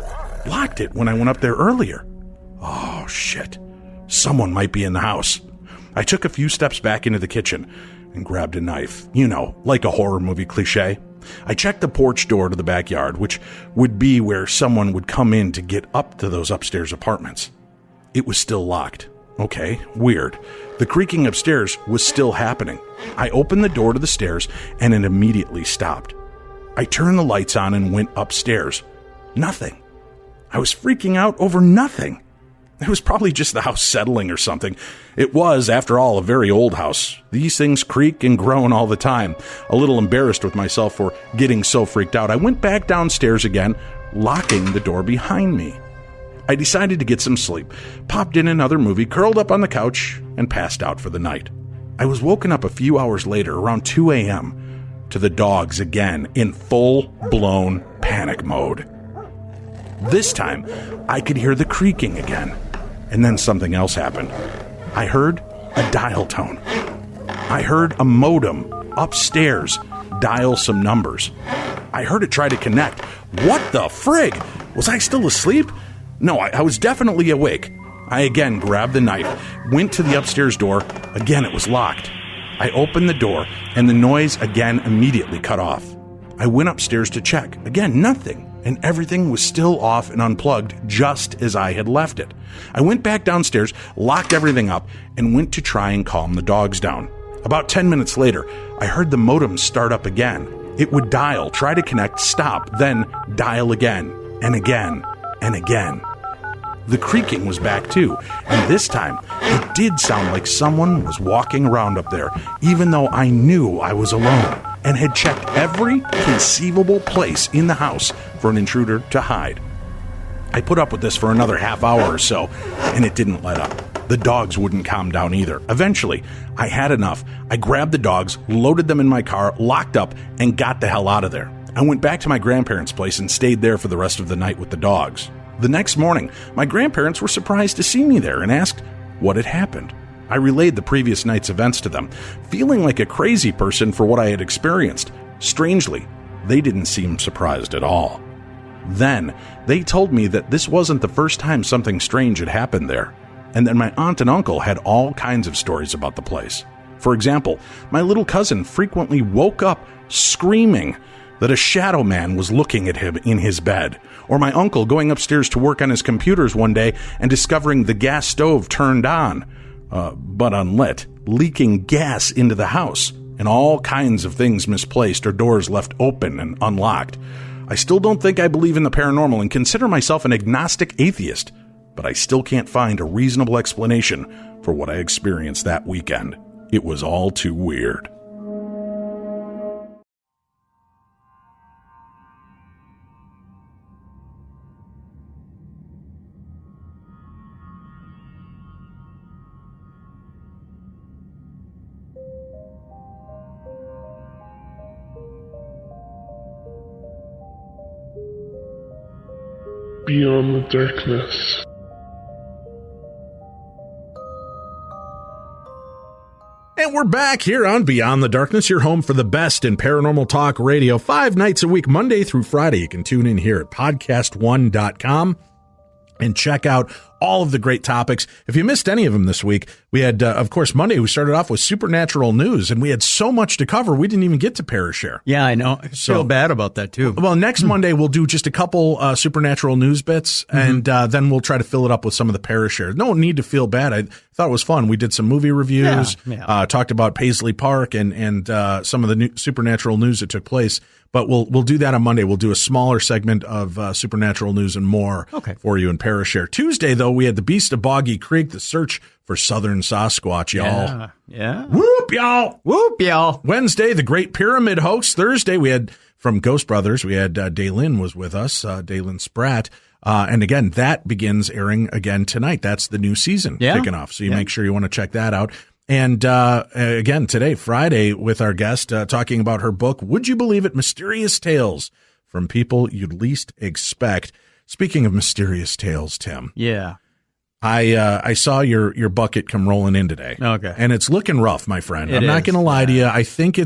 locked it when I went up there earlier. Oh, shit. Someone might be in the house. I took a few steps back into the kitchen and grabbed a knife. You know, like a horror movie cliche. I checked the porch door to the backyard, which would be where someone would come in to get up to those upstairs apartments. It was still locked. Okay, weird. The creaking upstairs was still happening. I opened the door to the stairs, and it immediately stopped. I turned the lights on and went upstairs. Nothing. I was freaking out over nothing. It was probably just the house settling or something. It was, after all, a very old house. These things creak and groan all the time. A little embarrassed with myself for getting so freaked out, I went back downstairs again, locking the door behind me. I decided to get some sleep, popped in another movie, curled up on the couch, and passed out for the night. I was woken up a few hours later, around 2 a.m., to the dogs again in full-blown panic mode. This time, I could hear the creaking again, and then something else happened. I heard a dial tone. I heard a modem upstairs dial some numbers. I heard it try to connect. What the frig? Was I still asleep? No, I was definitely awake. I again grabbed the knife, went to the upstairs door. Again, it was locked. I opened the door, and the noise again immediately cut off. I went upstairs to check. Again, nothing, and everything was still off and unplugged just as I had left it. I went back downstairs, locked everything up, and went to try and calm the dogs down. About 10 minutes later, I heard the modem start up again. It would dial, try to connect, stop, then dial again, and again, and again. The creaking was back too, and this time it did sound like someone was walking around up there, even though I knew I was alone. and had checked every conceivable place in the house for an intruder to hide. I put up with this for another half hour or so, and it didn't let up. The dogs wouldn't calm down either. Eventually, I had enough. I grabbed the dogs, loaded them in my car, locked up, and got the hell out of there. I went back to my grandparents' place and stayed there for the rest of the night with the dogs. The next morning, my grandparents were surprised to see me there and asked what had happened. I relayed the previous night's events to them, feeling like a crazy person for what I had experienced. Strangely, they didn't seem surprised at all. Then, they told me that this wasn't the first time something strange had happened there, and that my aunt and uncle had all kinds of stories about the place. For example, my little cousin frequently woke up screaming that a shadow man was looking at him in his bed, or my uncle going upstairs to work on his computers one day and discovering the gas stove turned on, but unlit, leaking gas into the house, and all kinds of things misplaced or doors left open and unlocked. I still don't think I believe in the paranormal and consider myself an agnostic atheist, but I still can't find a reasonable explanation for what I experienced that weekend. It was all too weird. Beyond the darkness. And we're back here on Beyond the Darkness, your home for the best in paranormal talk radio, 5 nights a week, Monday through Friday. You can tune in here at podcast1.com and check out all of the great topics. If you missed any of them this week, we had, of course, Monday, we started off with supernatural news, and we had so much to cover, we didn't even get to Parashare. Yeah, I know. I feel bad about that, too. Well, next Monday, we'll do just a couple supernatural news bits, and then we'll try to fill it up with some of the Parashare. No need to feel bad. I thought it was fun. We did some movie reviews, talked about Paisley Park and some of the supernatural news that took place. But we'll do that on Monday. We'll do a smaller segment of supernatural news and more for you in Parashare. Tuesday, though, we had the Beast of Boggy Creek, the search for Southern Sasquatch, y'all. Yeah. Whoop, y'all. Whoop, y'all. Wednesday, the Great Pyramid Hoax. Thursday, we had from Ghost Brothers, we had Daylin was with us, Daylin Spratt. And again, that begins airing again tonight. That's the new season kicking off. So you make sure you want to check that out. And again, today, Friday, with our guest talking about her book, Would You Believe It? Mysterious Tales from People You'd Least Expect. Speaking of mysterious tales, Tim. Yeah. I saw your bucket come rolling in today. Okay. And it's looking rough, my friend. I'm not going to lie to you. I think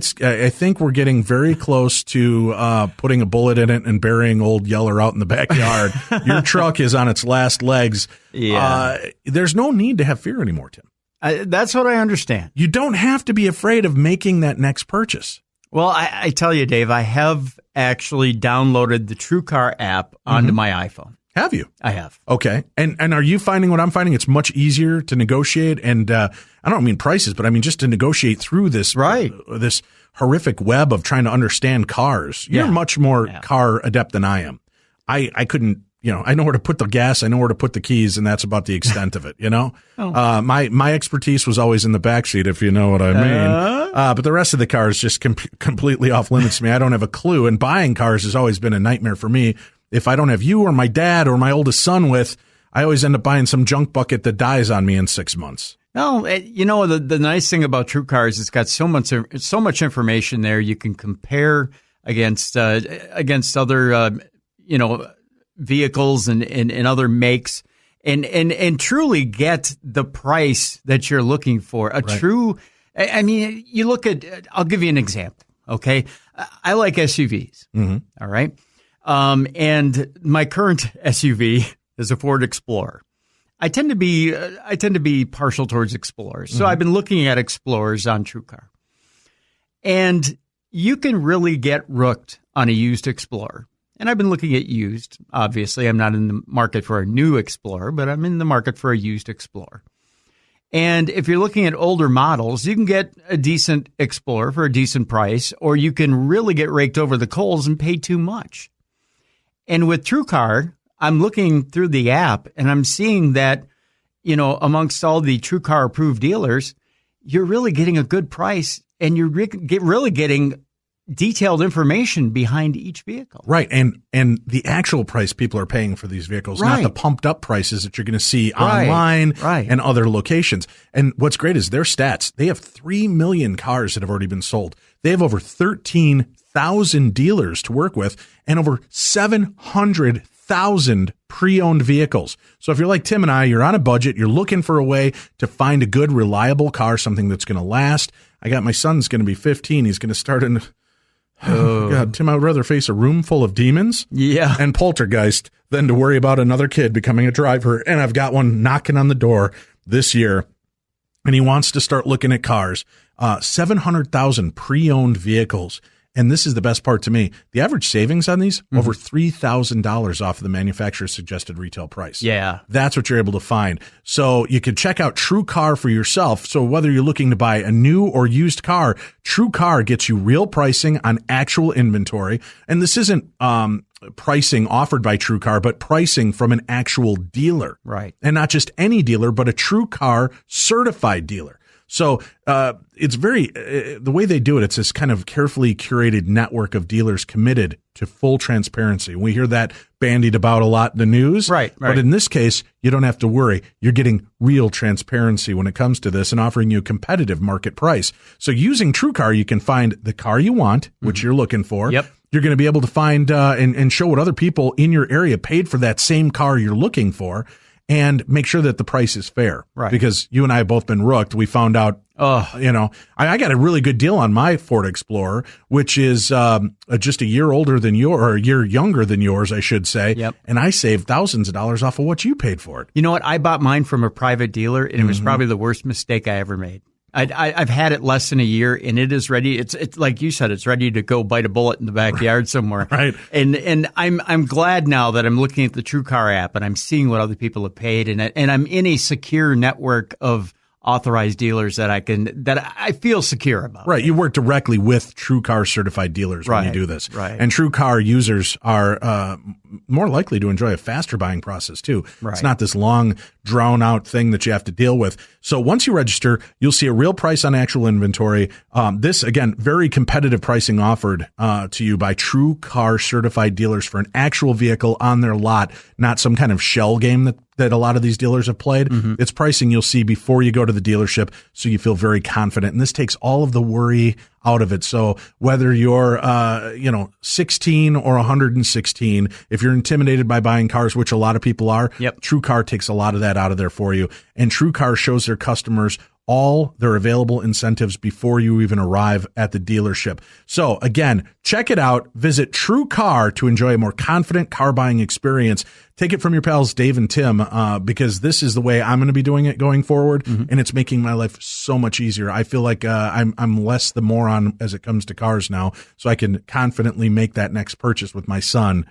we're getting very close to putting a bullet in it and burying old Yeller out in the backyard. Your truck is on its last legs. Yeah. There's no need to have fear anymore, Tim. That's what I understand. You don't have to be afraid of making that next purchase. Well, I tell you, Dave, I have actually downloaded the TrueCar app onto my iPhone. Have you? I have. Okay. And are you finding what I'm finding? It's much easier to negotiate and, I don't mean prices, but I mean just to negotiate through this, this horrific web of trying to understand cars. You're much more car adept than I am. I couldn't, I know where to put the gas, I know where to put the keys, and that's about the extent of it, My expertise was always in the backseat, if you know what I mean. But the rest of the car is just completely off limits to me. I don't have a clue, and buying cars has always been a nightmare for me. If I don't have you or my dad or my oldest son with, I always end up buying some junk bucket that dies on me in 6 months. No, the nice thing about TrueCar is it's got so much information there. You can compare against other, vehicles and other makes and truly get the price that you're looking for. You look at, I'll give you an example. Okay. I like SUVs. Mm-hmm. All right. And my current SUV is a Ford Explorer. I tend to be partial towards Explorers. So I've been looking at Explorers on TrueCar. And you can really get rooked on a used Explorer. And I've been looking at used. Obviously, I'm not in the market for a new Explorer, but I'm in the market for a used Explorer. And if you're looking at older models, you can get a decent Explorer for a decent price, or you can really get raked over the coals and pay too much. And with TrueCar, I'm looking through the app and I'm seeing that, amongst all the TrueCar approved dealers, you're really getting a good price and you're really getting detailed information behind each vehicle. Right. And the actual price people are paying for these vehicles, not the pumped up prices that you're going to see online and other locations. And what's great is their stats. They have 3 million cars that have already been sold. They have over 13,000 dealers to work with and over 700,000 pre-owned vehicles. So if you're like Tim and I, you're on a budget, you're looking for a way to find a good, reliable car, something that's going to last. I got my son's going to be 15. He's going to start in... Oh, God, Tim, I would rather face a room full of demons and poltergeist than to worry about another kid becoming a driver. And I've got one knocking on the door this year, and he wants to start looking at cars. 700,000 pre-owned vehicles. And this is the best part to me. The average savings on these, over $3,000 off of the manufacturer's suggested retail price. Yeah. That's what you're able to find. So you can check out True Car for yourself. So whether you're looking to buy a new or used car, True Car gets you real pricing on actual inventory. And this isn't pricing offered by True Car, but pricing from an actual dealer. Right. And not just any dealer, but a True Car certified dealer. So it's very the way they do it. It's this kind of carefully curated network of dealers committed to full transparency. We hear that bandied about a lot in the news, right? But in this case, you don't have to worry. You're getting real transparency when it comes to this and offering you a competitive market price. So using TrueCar, you can find the car you want, which you're looking for. Yep. You're going to be able to find and show what other people in your area paid for that same car you're looking for. And make sure that the price is fair, right? Because you and I have both been rooked. We found out, I got a really good deal on my Ford Explorer, which is just a year older than or a year younger than yours, I should say. Yep. And I saved thousands of dollars off of what you paid for it. You know what? I bought mine from a private dealer, and it was probably the worst mistake I ever made. I've had it less than a year, and it is ready. It's like you said, it's ready to go bite a bullet in the backyard somewhere. Right. And I'm glad now that I'm looking at the TrueCar app and I'm seeing what other people have paid, and I'm in a secure network of authorized dealers that I feel secure about. Right. You work directly with TrueCar certified dealers when you do this. Right. And TrueCar users are more likely to enjoy a faster buying process too. Right. It's not this long, drawn out thing that you have to deal with. So once you register, you'll see a real price on actual inventory. This, again, very competitive pricing offered to you by TrueCar certified dealers for an actual vehicle on their lot, not some kind of shell game that a lot of these dealers have played. It's pricing you'll see before you go to the dealership, so you feel very confident. And this takes all of the worry out of it. So whether you're 16 or 116, if you're intimidated by buying cars, which a lot of people are, TrueCar takes a lot of that out of there for you. And TrueCar shows their customers all their available incentives before you even arrive at the dealership. So again, check it out. Visit TrueCar to enjoy a more confident car buying experience. Take it from your pals Dave and Tim, because this is the way I'm going to be doing it going forward, and it's making my life so much easier. I feel like I'm less the moron as it comes to cars now, so I can confidently make that next purchase with my son.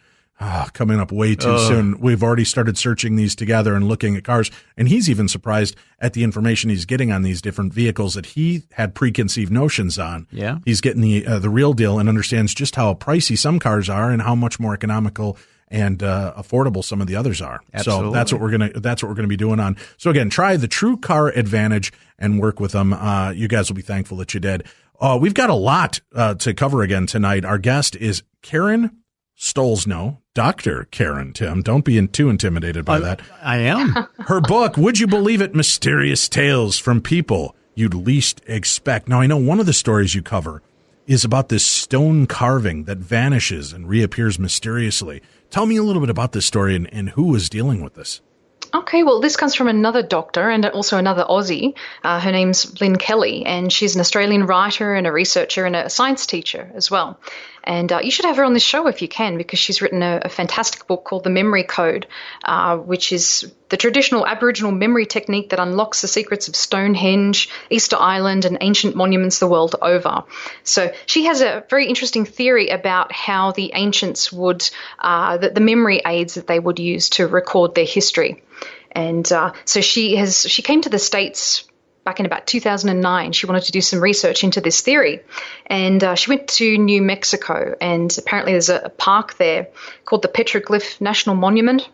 Coming up way too soon. We've already started searching these together and looking at cars, and he's even surprised at the information he's getting on these different vehicles that he had preconceived notions on. Yeah, he's getting the real deal and understands just how pricey some cars are and how much more economical and affordable some of the others are. Absolutely. So that's what we're gonna be doing on. So again, try the TrueCar Advantage and work with them. You guys will be thankful that you did. We've got a lot to cover again tonight. Our guest is Karen Stollznow, Dr. Karen, Tim. Don't be too intimidated by that. I am. Her book, Would You Believe It? Mysterious Tales from People You'd Least Expect. Now, I know one of the stories you cover is about this stone carving that vanishes and reappears mysteriously. Tell me a little bit about this story and who was dealing with this. Okay, well, this comes from another doctor and also another Aussie. Her name's Lynn Kelly, and she's an Australian writer and a researcher and a science teacher as well. And you should have her on this show if you can, because she's written a fantastic book called The Memory Code, which is the traditional Aboriginal memory technique that unlocks the secrets of Stonehenge, Easter Island, and ancient monuments the world over. So she has a very interesting theory about how the ancients would, the memory aids that they would use to record their history. And so she came to the States back in about 2009. She wanted to do some research into this theory. And she went to New Mexico, and apparently there's a park there called the Petroglyph National Monument.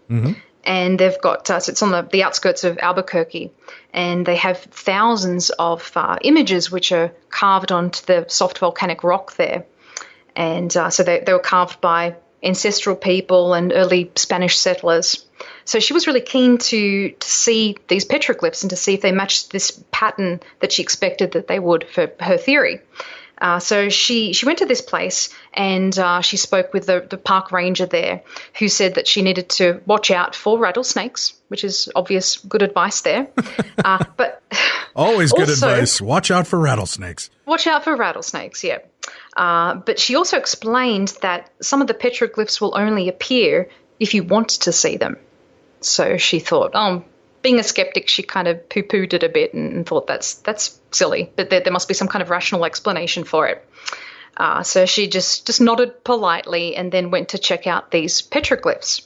And they've got, so it's on the outskirts of Albuquerque, and they have thousands of images which are carved onto the soft volcanic rock there. And so they were carved by ancestral people and early Spanish settlers. So she was really keen to see these petroglyphs and to see if they matched this pattern that she expected that they would for her theory. So she went to this place and she spoke with the park ranger there, who said that she needed to watch out for rattlesnakes, which is obvious good advice there. But always good advice. Watch out for rattlesnakes. Watch out for rattlesnakes, yeah. But she also explained that some of the petroglyphs will only appear if you want to see them. So she thought, being a skeptic, she kind of poo-pooed it a bit and thought that's silly, but there must be some kind of rational explanation for it. So she just nodded politely and then went to check out these petroglyphs.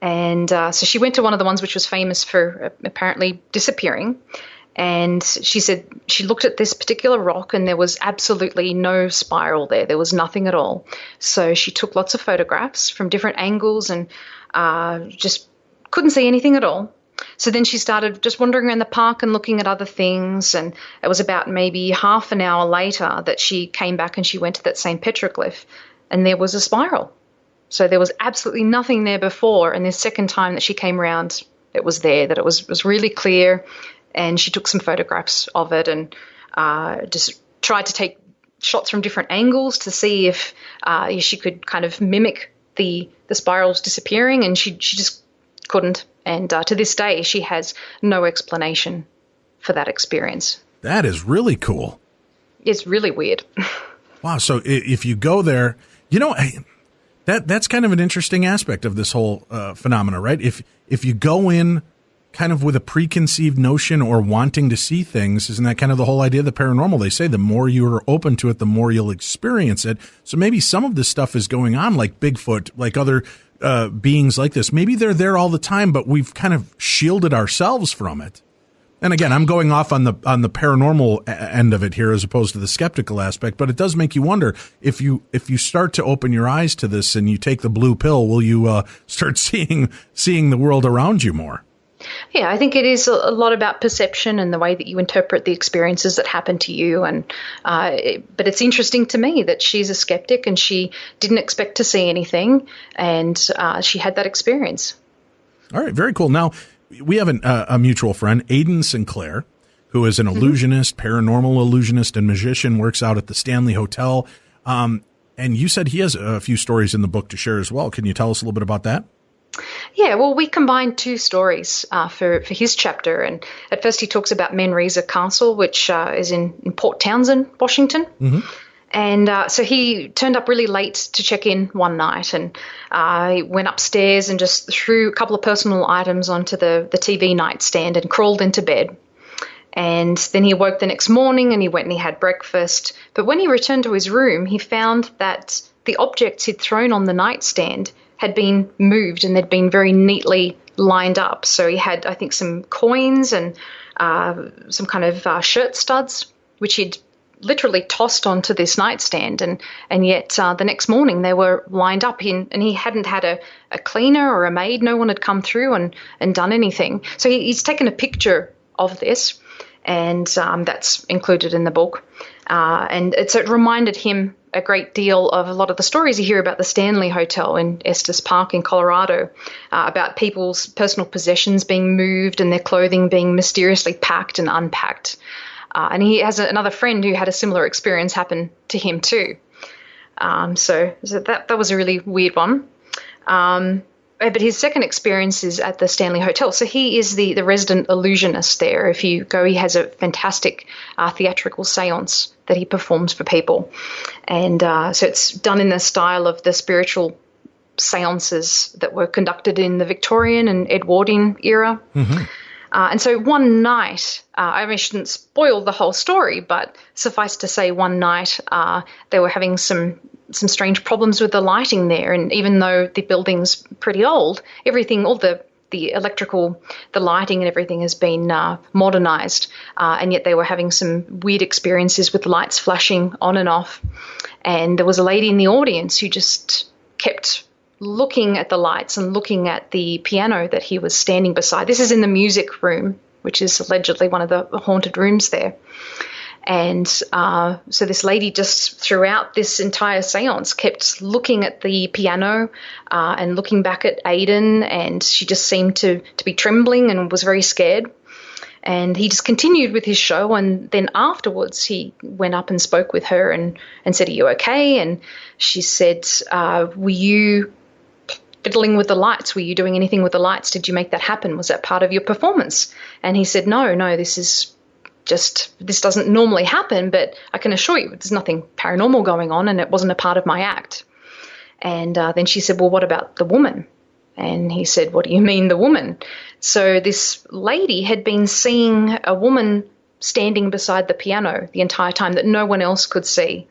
And so she went to one of the ones which was famous for apparently disappearing. And she said she looked at this particular rock and there was absolutely no spiral there. There was nothing at all. So she took lots of photographs from different angles and just couldn't see anything at all. So then she started just wandering around the park and looking at other things. And it was about maybe half an hour later that she came back and she went to that same petroglyph and there was a spiral. So there was absolutely nothing there before. And the second time that she came around, it was there, that it was really clear. And she took some photographs of it and just tried to take shots from different angles to see if she could kind of mimic the spirals disappearing. And she just couldn't. And to this day, she has no explanation for that experience. That is really cool. It's really weird. Wow. So if you go there, that's kind of an interesting aspect of this whole phenomena, right? If you go in kind of with a preconceived notion or wanting to see things, isn't that kind of the whole idea of the paranormal? They say the more you're open to it, the more you'll experience it. So maybe some of this stuff is going on, like Bigfoot, like other beings like this. Maybe they're there all the time, but we've kind of shielded ourselves from it. And again, I'm going off on the paranormal end of it here as opposed to the skeptical aspect, but it does make you wonder if you start to open your eyes to this and you take the blue pill, will you start seeing the world around you more? Yeah, I think it is a lot about perception and the way that you interpret the experiences that happen to you. And but it's interesting to me that she's a skeptic and she didn't expect to see anything, and she had that experience. All right, very cool. Now, we have a mutual friend, Aidan Sinclair, who is an illusionist, paranormal illusionist, and magician, works out at the Stanley Hotel. And you said he has a few stories in the book to share as well. Can you tell us a little bit about that? Yeah, well, we combined two stories for his chapter. And at first he talks about Manresa Castle, which is in Port Townsend, Washington. Mm-hmm. And so he turned up really late to check in one night, and he went upstairs and just threw a couple of personal items onto the TV nightstand and crawled into bed. And then he awoke the next morning and he went and he had breakfast. But when he returned to his room, he found that the objects he'd thrown on the nightstand had been moved and they'd been very neatly lined up. So he had, I think, some coins and some kind of shirt studs, which he'd literally tossed onto this nightstand. And yet the next morning they were lined up and he hadn't had a cleaner or a maid. No one had come through and done anything. So he's taken a picture of this, and that's included in the book. And it reminded him a great deal of a lot of the stories you hear about the Stanley Hotel in Estes Park in Colorado, about people's personal possessions being moved and their clothing being mysteriously packed and unpacked. And he has another friend who had a similar experience happen to him too. So that was a really weird one. But his second experience is at the Stanley Hotel. So he is the resident illusionist there. If you go, he has a fantastic theatrical seance that he performs for people. And so it's done in the style of the spiritual seances that were conducted in the Victorian and Edwardian era. Mm-hmm. And so one night, I shouldn't spoil the whole story, but suffice to say one night they were having some strange problems with the lighting there. And even though the building's pretty old, everything, all the electrical, the lighting and everything has been modernized. And yet they were having some weird experiences with lights flashing on and off. And there was a lady in the audience who just kept looking at the lights and looking at the piano that he was standing beside. This is in the music room, which is allegedly one of the haunted rooms there. And so this lady just throughout this entire seance kept looking at the piano and looking back at Aidan, and she just seemed to be trembling and was very scared. And he just continued with his show, and then afterwards he went up and spoke with her and said, "Are you okay?" And she said, "Were you fiddling with the lights? Were you doing anything with the lights? Did you make that happen? Was that part of your performance?" And he said, No, this doesn't normally happen, but I can assure you there's nothing paranormal going on, and it wasn't a part of my act." And then she said, "Well, what about the woman?" And he said, "What do you mean, the woman?" So this lady had been seeing a woman standing beside the piano the entire time that no one else could see.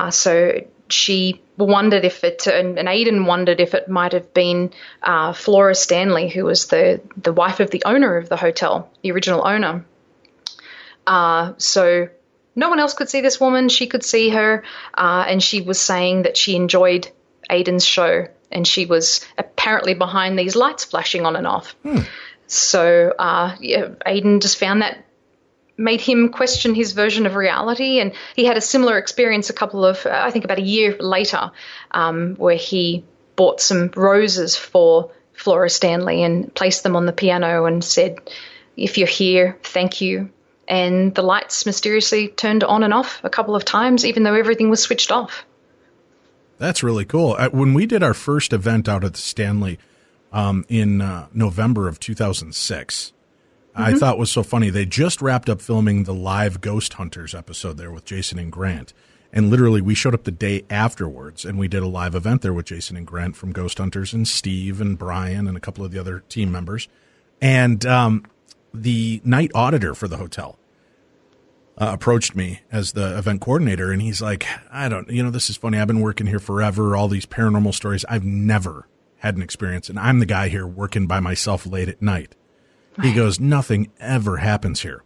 So she wondered and Aidan wondered if it might have been Flora Stanley, who was the wife of the owner of the hotel, the original owner. So no one else could see this woman. She could see her, and she was saying that she enjoyed Aidan's show, and she was apparently behind these lights flashing on and off. So Aidan just found that made him question his version of reality, and he had a similar experience about a year later, where he bought some roses for Flora Stanley and placed them on the piano and said, "If you're here, thank you." And the lights mysteriously turned on and off a couple of times, even though everything was switched off. That's really cool. When we did our first event out at the Stanley in November of 2006, I thought was so funny. They just wrapped up filming the live Ghost Hunters episode there with Jason and Grant. And literally we showed up the day afterwards and we did a live event there with Jason and Grant from Ghost Hunters and Steve and Brian and a couple of the other team members. And the night auditor for the hotel approached me as the event coordinator, and he's like, this is funny. I've been working here forever, all these paranormal stories. I've never had an experience, and I'm the guy here working by myself late at night. He goes, nothing ever happens here.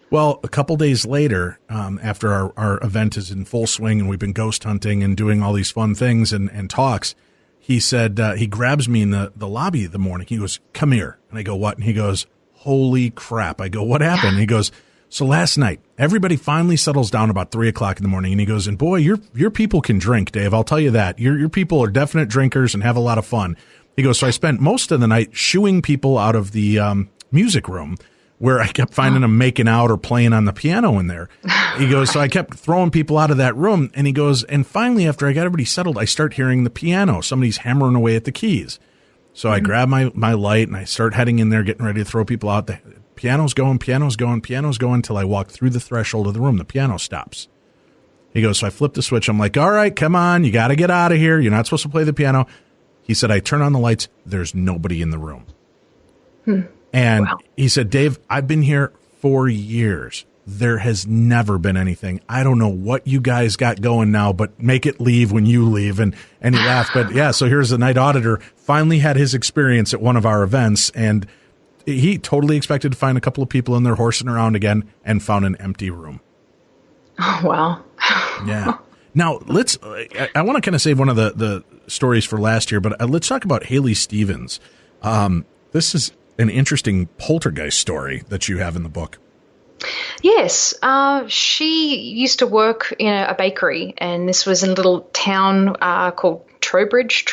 Well, a couple days later, after our event is in full swing and we've been ghost hunting and doing all these fun things and talks, he said, he grabs me in the lobby of the morning. He goes, "Come here." And I go, "What?" And he goes, "Holy crap." I go, "What happened?" And he goes, "So last night, everybody finally settles down about 3:00 in the morning." And he goes, "And boy, your people can drink, Dave. I'll tell you that. Your people are definite drinkers and have a lot of fun." He goes, "So I spent most of the night shooing people out of the music room where I kept finding them making out or playing on the piano in there." He goes, "So I kept throwing people out of that room." And he goes, "And finally, after I got everybody settled, I start hearing the piano. Somebody's hammering away at the keys." So I grab my light and I start heading in there, getting ready to throw people out. The piano's going till I walk through the threshold of the room. The piano stops. He goes, "So I flip the switch. I'm like, all right, come on. You got to get out of here. You're not supposed to play the piano." He said, "I turn on the lights. There's nobody in the room." And he said, "Dave, I've been here for years. There has never been anything. I don't know what you guys got going now, but make it leave when you leave." And he laughed. But yeah, so here's the night auditor finally had his experience at one of our events, and he totally expected to find a couple of people in there horsing around again and found an empty room. Oh, wow. Yeah. Now, I want to kind of save one of the stories for last year, but let's talk about Haley Stevens. This is an interesting poltergeist story that you have in the book. Yes, she used to work in a bakery, and this was in a little town called Trowbridge,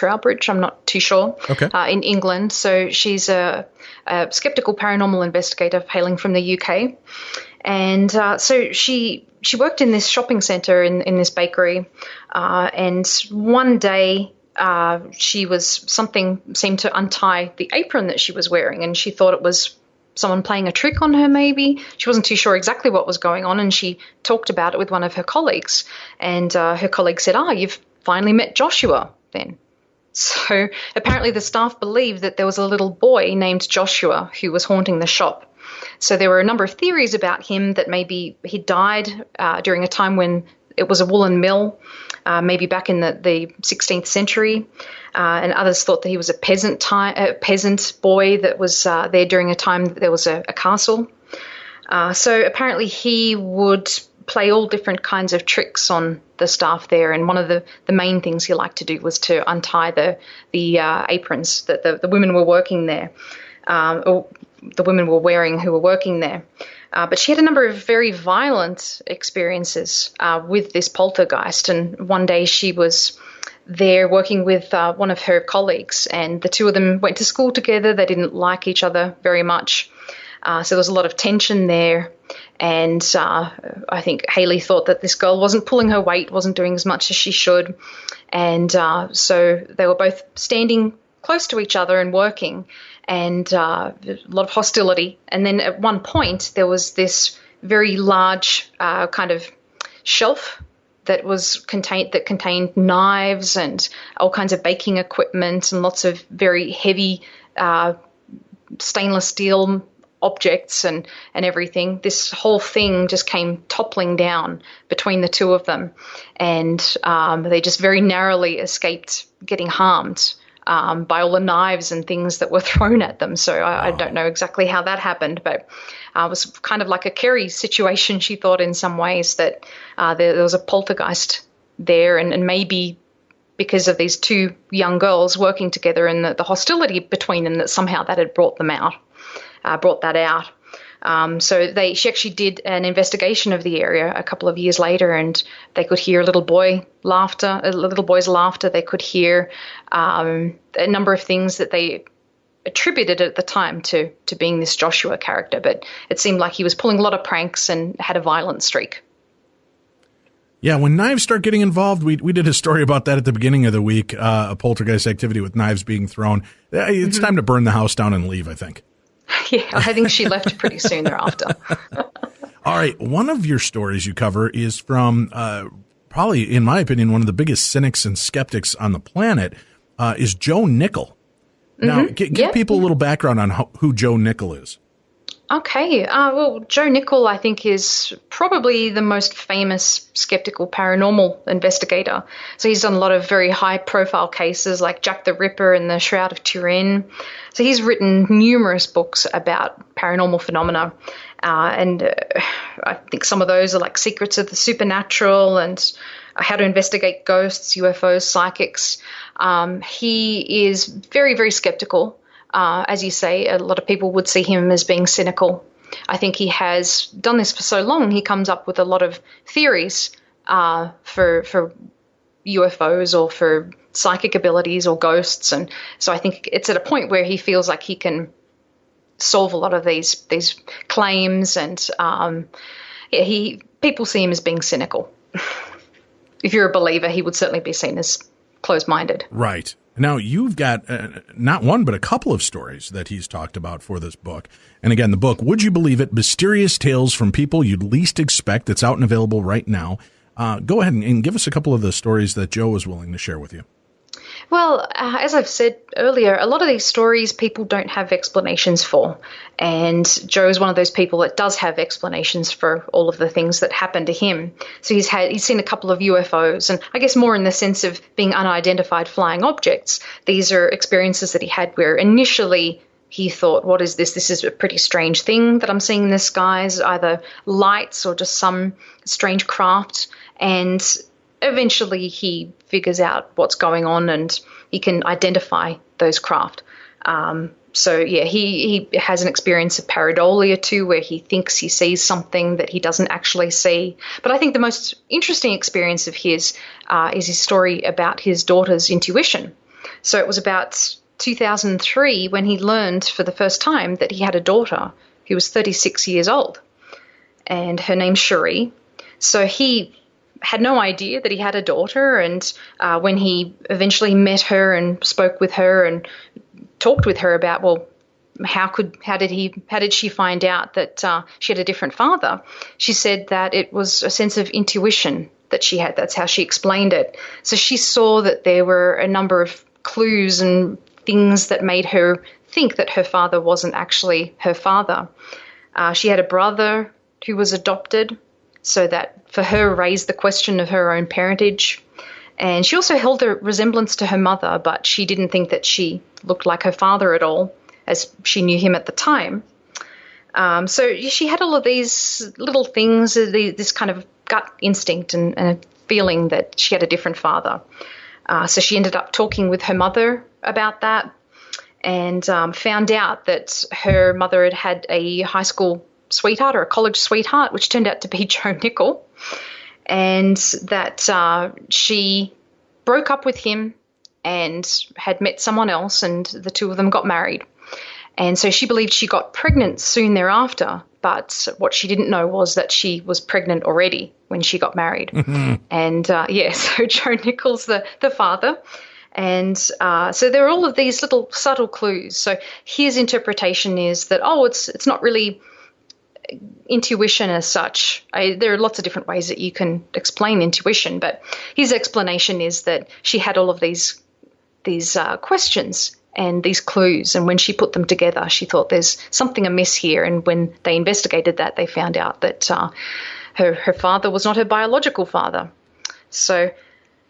I'm not too sure, in England. So she's a skeptical paranormal investigator hailing from the UK. And so she worked in this shopping centre in this bakery, and one day something seemed to untie the apron that she was wearing, and she thought it was someone playing a trick on her maybe. She wasn't too sure exactly what was going on, and she talked about it with one of her colleagues. And her colleague said, "You've finally met Joshua then." So apparently the staff believed that there was a little boy named Joshua who was haunting the shop. So there were a number of theories about him, that maybe he died during a time when it was a woolen mill, maybe back in the 16th century. And others thought that he was a peasant boy that was there during a time that there was a castle. So apparently he would play all different kinds of tricks on the staff there, and one of the main things he liked to do was to untie the aprons that the women were working there, or the women were wearing who were working there. But she had a number of very violent experiences with this poltergeist. And one day she was there working with one of her colleagues, and the two of them went to school together. They didn't like each other very much. So there was a lot of tension there. And I think Haley thought that this girl wasn't pulling her weight, wasn't doing as much as she should. And so they were both standing close to each other and working, and a lot of hostility. And then at one point, there was this very large kind of shelf that contained knives and all kinds of baking equipment and lots of very heavy stainless steel objects and everything. This whole thing just came toppling down between the two of them, and they just very narrowly escaped getting harmed by all the knives and things that were thrown at them. So I don't know exactly how that happened, but it was kind of like a Carrie situation, she thought, in some ways, that there was a poltergeist there, and maybe because of these two young girls working together and the hostility between them, that somehow that had brought that out. So she actually did an investigation of the area a couple of years later, and they could hear a little boy's laughter. They could hear a number of things that they attributed at the time to being this Joshua character, but it seemed like he was pulling a lot of pranks and had a violent streak. Yeah, when knives start getting involved, we did a story about that at the beginning of the week, a poltergeist activity with knives being thrown. It's time to burn the house down and leave, I think. Yeah, I think she left pretty soon thereafter. All right, one of your stories you cover is from probably, in my opinion, one of the biggest cynics and skeptics on the planet, is Joe Nickell. Now, give people a little background on who Joe Nickell is. Okay. Well, Joe Nickell, I think, is probably the most famous skeptical paranormal investigator. So he's done a lot of very high-profile cases like Jack the Ripper and the Shroud of Turin. So he's written numerous books about paranormal phenomena. And I think some of those are like Secrets of the Supernatural and How to Investigate Ghosts, UFOs, Psychics. He is very, very skeptical. As you say, a lot of people would see him as being cynical. I think he has done this for so long, he comes up with a lot of theories for UFOs or for psychic abilities or ghosts. And so I think it's at a point where he feels like he can solve a lot of these claims. And people see him as being cynical. If you're a believer, he would certainly be seen as closed-minded. Right. Now, you've got not one, but a couple of stories that he's talked about for this book. And again, the book, Would You Believe It? Mysterious Tales from People You'd Least Expect. That's out and available right now. Go ahead and give us a couple of the stories that Joe was willing to share with you. Well, as I've said earlier, a lot of these stories people don't have explanations for. And Joe is one of those people that does have explanations for all of the things that happened to him. So he's seen a couple of UFOs, and I guess more in the sense of being unidentified flying objects. These are experiences that he had where initially he thought, what is this? This is a pretty strange thing that I'm seeing in the skies, either lights or just some strange craft. And eventually he figures out what's going on and he can identify those craft. So he has an experience of pareidolia too, where he thinks he sees something that he doesn't actually see. But I think the most interesting experience of his is his story about his daughter's intuition. So it was about 2003 when he learned for the first time that he had a daughter who was 36 years old, and her name's Cherie. So he had no idea that he had a daughter, and when he eventually met her and spoke with her and talked with her about, well, how did she find out that she had a different father? She said that it was a sense of intuition that she had. That's how she explained it. So she saw that there were a number of clues and things that made her think that her father wasn't actually her father. She had a brother who was adopted, so that for her raised the question of her own parentage. And she also held a resemblance to her mother, but she didn't think that she looked like her father at all, as she knew him at the time. So she had all of these little things, this kind of gut instinct and a feeling that she had a different father. So she ended up talking with her mother about that and found out that her mother had a high school sweetheart or a college sweetheart, which turned out to be Joe Nickel, and that she broke up with him and had met someone else, and the two of them got married. And so she believed she got pregnant soon thereafter, but what she didn't know was that she was pregnant already when she got married. And so Joe Nickel's the father. And so there are all of these little subtle clues. So his interpretation is that, it's not really intuition as such. There are lots of different ways that you can explain intuition, but his explanation is that she had all of these questions and these clues, and when she put them together, she thought there's something amiss here. And when they investigated that, they found out that her father was not her biological father. So,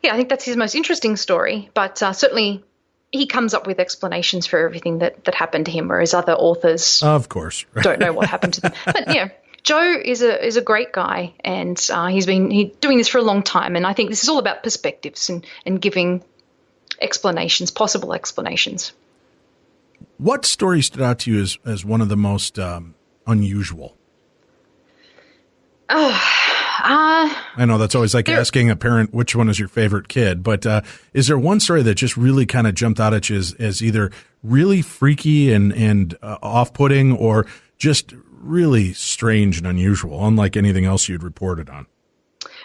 yeah, I think that's his most interesting story. But certainly, he comes up with explanations for everything that happened to him, whereas other authors, of course, don't know what happened to them. But yeah, Joe is a great guy, and he's been doing this for a long time. And I think this is all about perspectives and giving explanations, possible explanations. What story stood out to you as one of the most unusual? I know that's always like asking a parent which one is your favorite kid, but is there one story that just really kind of jumped out at you as either really freaky and off-putting, or just really strange and unusual, unlike anything else you'd reported on?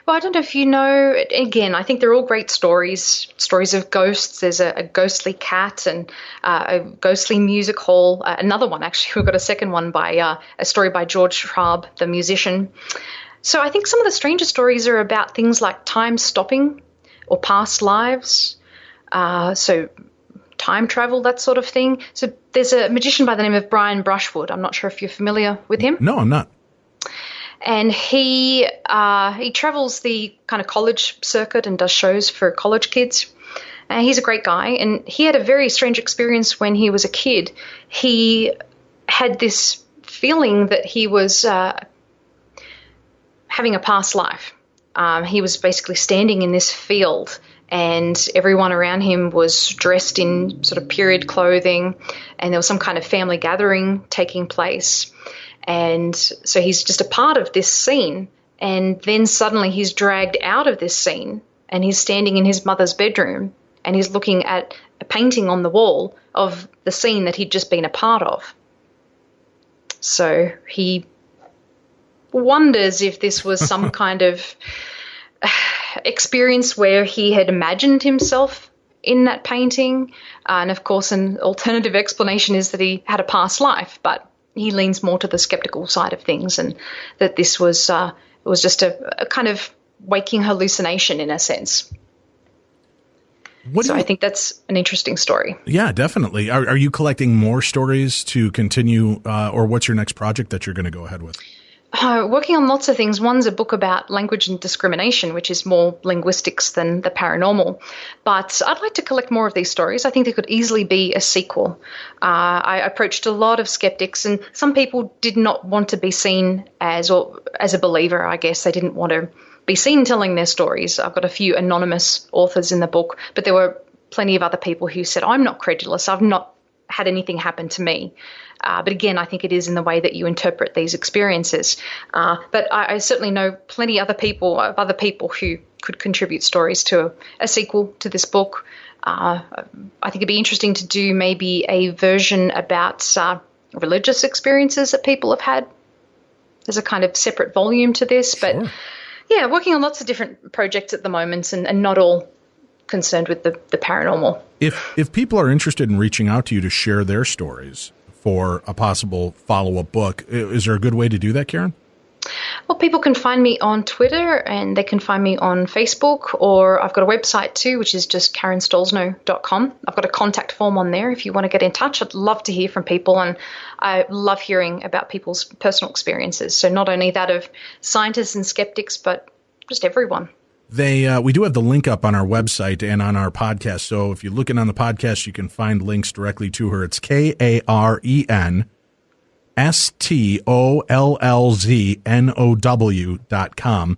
Well, I don't know if you know, again, I think they're all great stories of ghosts. There's a ghostly cat and a ghostly music hall. Another one, actually, we've got a second one by a story by George Schwab, the musician. So I think some of the stranger stories are about things like time stopping or past lives. So time travel, that sort of thing. So there's a magician by the name of Brian Brushwood. I'm not sure if you're familiar with him. No, I'm not. And he travels the kind of college circuit and does shows for college kids. He's a great guy, and he had a very strange experience when he was a kid. He had this feeling that he was having a past life. He was basically standing in this field, and everyone around him was dressed in sort of period clothing, and there was some kind of family gathering taking place. And so he's just a part of this scene, and then suddenly he's dragged out of this scene, and he's standing in his mother's bedroom, and he's looking at a painting on the wall of the scene that he'd just been a part of. So he wonders if this was some kind of experience where he had imagined himself in that painting. And of course, an alternative explanation is that he had a past life, but he leans more to the skeptical side of things, and that this was just a kind of waking hallucination in a sense. I think that's an interesting story. Yeah, definitely. Are you collecting more stories to continue, or what's your next project that you're going to go ahead with? Working on lots of things. One's a book about language and discrimination, which is more linguistics than the paranormal. But I'd like to collect more of these stories. I think there could easily be a sequel. I approached a lot of skeptics, and some people did not want to be seen as a believer, I guess. They didn't want to be seen telling their stories. I've got a few anonymous authors in the book, but there were plenty of other people who said, I'm not credulous. I've not had anything happen to me. But again, I think it is in the way that you interpret these experiences. But I certainly know plenty of other people who could contribute stories to a sequel to this book. I think it'd be interesting to do maybe a version about religious experiences that people have had. There's a kind of separate volume to this. But sure. Yeah, working on lots of different projects at the moment, and not all concerned with the paranormal. If people are interested in reaching out to you to share their stories for a possible follow-up book, is there a good way to do that, Karen? Well, people can find me on Twitter, and they can find me on Facebook, or I've got a website too, which is just karenstollznow.com. I've got a contact form on there if you want to get in touch. I'd love to hear from people, and I love hearing about people's personal experiences. So not only that of scientists and skeptics, but just everyone. We do have the link up on our website and on our podcast. So if you're looking on the podcast, you can find links directly to her. It's KarenStollznow.com.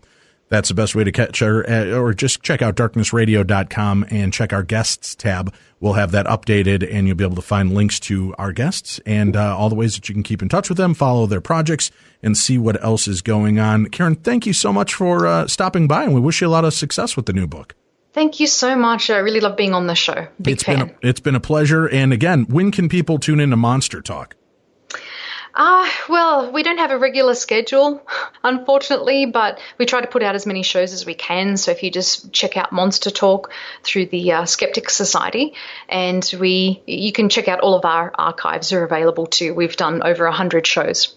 That's the best way to catch her, or just check out darknessradio.com and check our guests tab. We'll have that updated, and you'll be able to find links to our guests and all the ways that you can keep in touch with them, follow their projects, and see what else is going on. Karen, thank you so much for stopping by, and we wish you a lot of success with the new book. Thank you so much. I really love being on the show. Big fan. It's been a pleasure. And again, when can people tune into Monster Talk? Well, we don't have a regular schedule, unfortunately, but we try to put out as many shows as we can. So if you just check out Monster Talk through the Skeptics Society, and you can check out all of our archives are available too. We've done over 100 shows.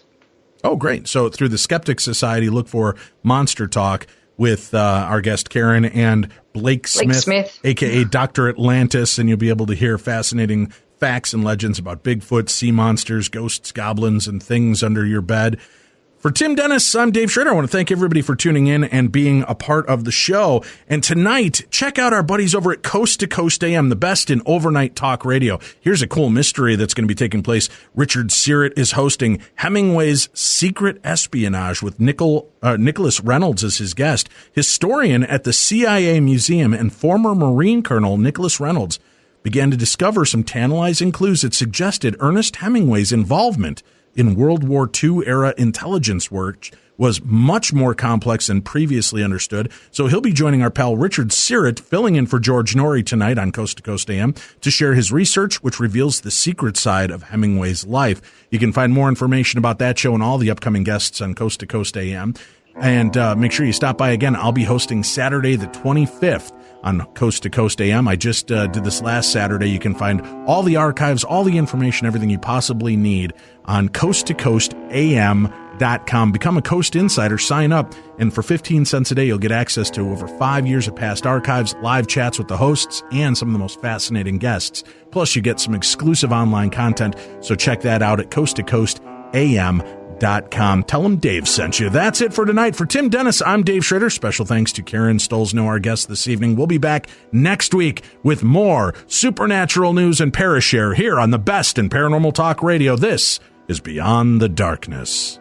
Oh, great. So through the Skeptics Society, look for Monster Talk with our guest Karen and Blake Smith, a.k.a. Dr. Atlantis, and you'll be able to hear fascinating facts and legends about Bigfoot, sea monsters, ghosts, goblins, and things under your bed. For Tim Dennis, I'm Dave Schrader. I want to thank everybody for tuning in and being a part of the show. And tonight, check out our buddies over at Coast to Coast AM, the best in overnight talk radio. Here's a cool mystery that's going to be taking place. Richard Sirrett is hosting Hemingway's Secret Espionage with Nicholas Reynolds as his guest. Historian at the CIA Museum and former Marine Colonel Nicholas Reynolds began to discover some tantalizing clues that suggested Ernest Hemingway's involvement in World War II era intelligence work was much more complex than previously understood. So he'll be joining our pal Richard Sirrett, filling in for George Norrie tonight on Coast to Coast AM to share his research, which reveals the secret side of Hemingway's life. You can find more information about that show and all the upcoming guests on Coast to Coast AM. And make sure you stop by again. I'll be hosting Saturday the 25th on Coast to Coast AM. I just did this last Saturday. You can find all the archives, all the information, everything you possibly need on coasttocoastam.com. Become a Coast Insider, sign up, and for 15 cents a day, you'll get access to over 5 years of past archives, live chats with the hosts, and some of the most fascinating guests. Plus, you get some exclusive online content, so check that out at coasttocoastam.com. Tell them Dave sent you. That's it for tonight. For Tim Dennis, I'm Dave Schrader. Special thanks to Karen Stollznow, our guest this evening. We'll be back next week with more supernatural news and parashare here on the best in paranormal talk radio. This is Beyond the Darkness.